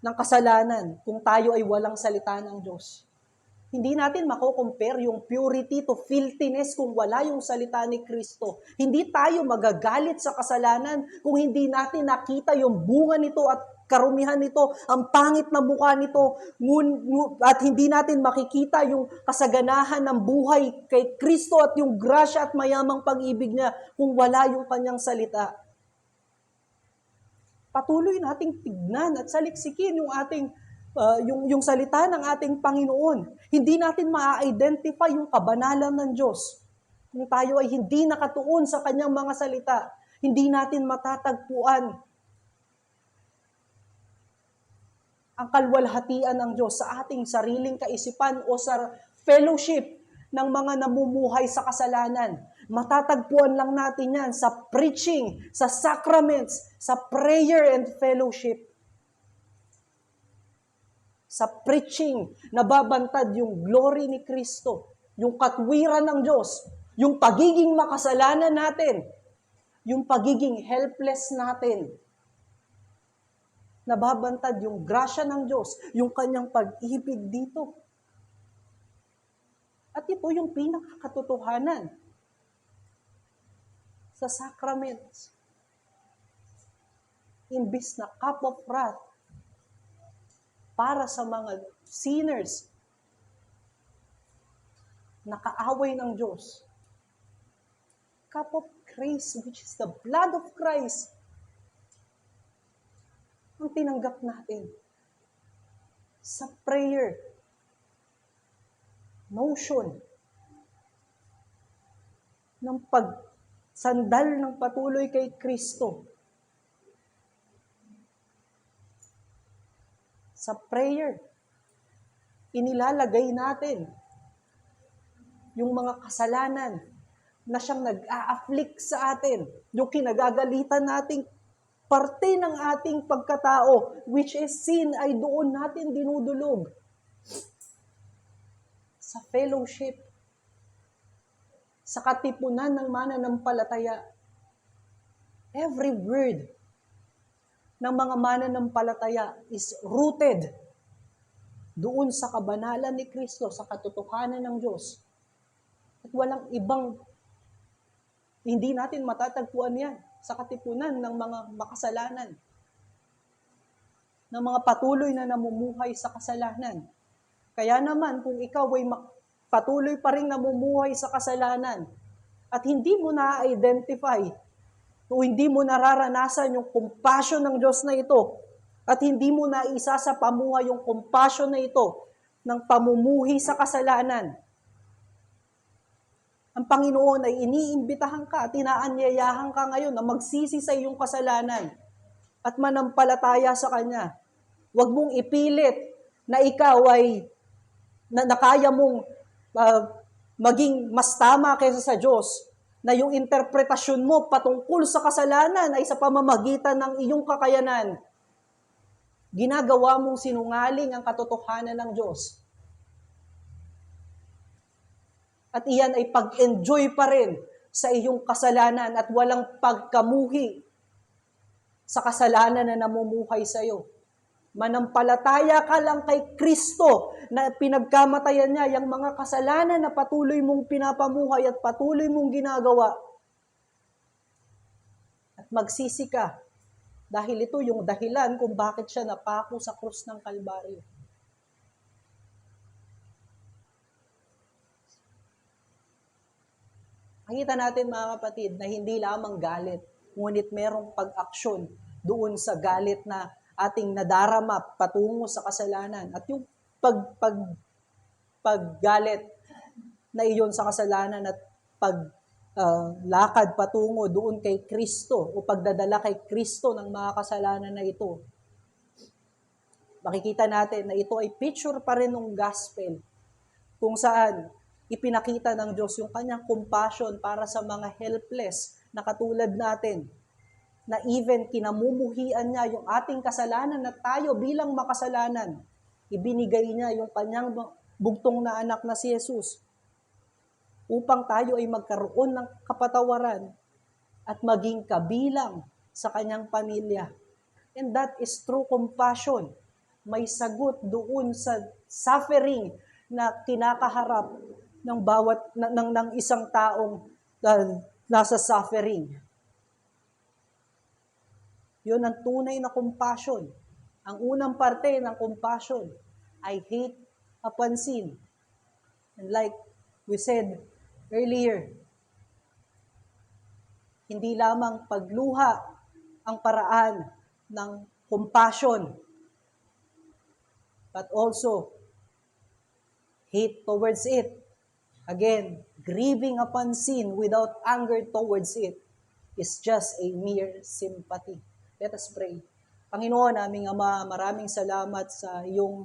ng kasalanan kung tayo ay walang salita ng Diyos. Hindi natin mako-compare yung purity to filthiness kung wala yung salita ni Kristo. Hindi tayo magagalit sa kasalanan kung hindi natin nakita yung bunga nito at karumihan nito, ang pangit na mukha nito, at hindi natin makikita yung kasaganahan ng buhay kay Kristo at yung grasya at mayamang pag-ibig niya kung wala yung kanyang salita. Patuloy nating tignan at saliksikin yung ating yung salita ng ating Panginoon. Hindi natin ma-identify yung kabanalan ng Diyos. Kung tayo ay hindi nakatuon sa kanyang mga salita, hindi natin matatagpuan ang kalwalhatian ng Diyos sa ating sariling kaisipan o sa fellowship ng mga namumuhay sa kasalanan. Matatagpuan lang natin yan sa preaching, sa sacraments, sa prayer and fellowship. Sa preaching, nababantad yung glory ni Kristo, yung katwiran ng Diyos, yung pagiging makasalanan natin, yung pagiging helpless natin. Nababantad yung grasya ng Diyos, yung kanyang pag-ibig dito. At ito yung pinakakatotohanan sa sacraments. Imbis na cup of wrath, para sa mga sinners na kaaway ng Diyos. Cup of grace, which is the blood of Christ, ang tinanggap natin. Sa prayer, motion, ng pagsandal ng patuloy kay Kristo. Sa prayer, inilalagay natin yung mga kasalanan na siyang nag-a-afflict sa atin, yung kinagagalitan nating parte ng ating pagkatao, which is sin, ay doon natin dinudulog. Sa fellowship, sa katipunan ng mananampalataya, every word ng mga mananampalataya is rooted doon sa kabanalan ni Kristo, sa katotohanan ng Diyos. At walang ibang, hindi natin matatagpuan yan sa katipunan ng mga makasalanan, ng mga patuloy na namumuhay sa kasalanan. Kaya naman, kung ikaw ay patuloy pa rin namumuhay sa kasalanan at hindi mo na-identify o hindi mo nararanasan yung compassion ng Diyos na ito at hindi mo na isa sa pamuhay yung compassion na ito ng pamumuhi sa kasalanan, ang Panginoon ay iniimbitahan ka at inaanyayahan ka ngayon na magsisi sa iyong kasalanan at manampalataya sa Kanya. Huwag mong ipilit na ikaw ay na kaya mong maging mas tama kaysa sa Diyos, na yung interpretasyon mo patungkol sa kasalanan ay sa pamamagitan ng iyong kakayanan. Ginagawa mong sinungaling ang katotohanan ng Diyos. At iyan ay pag-enjoy pa rin sa iyong kasalanan at walang pagkamuhi sa kasalanan na namumuhay sa iyo. Manampalataya ka lang kay Kristo na pinagkamatayan niya yung mga kasalanan na patuloy mong pinapamuhay at patuloy mong ginagawa. At magsisi ka dahil ito yung dahilan kung bakit siya napako sa krus ng Kalbaryo. Makita natin mga kapatid na hindi lamang galit, ngunit merong pag-aksyon doon sa galit na ating nadarama patungo sa kasalanan. At yung paggalit na iyon sa kasalanan at paglakad patungo doon kay Kristo o pagdadala kay Kristo ng mga kasalanan na ito, makikita natin na ito ay picture pa rin ng gospel kung saan ipinakita ng Diyos yung kanyang compassion para sa mga helpless na katulad natin, na even kinamumuhian niya yung ating kasalanan na tayo bilang makasalanan, ibinigay niya yung kanyang bugtong na anak na si Jesus upang tayo ay magkaroon ng kapatawaran at maging kabilang sa kanyang pamilya. And that is true compassion. May sagot doon sa suffering na kinakaharap ng ng isang taong nasa suffering. Yun ang tunay na compassion. Ang unang parte ng compassion ay hate upon sin. And like we said earlier, hindi lamang pagluha ang paraan ng compassion, but also hate towards it. Again, grieving upon sin without anger towards it is just a mere sympathy. Let us pray. Panginoon, aming Ama, maraming salamat sa iyong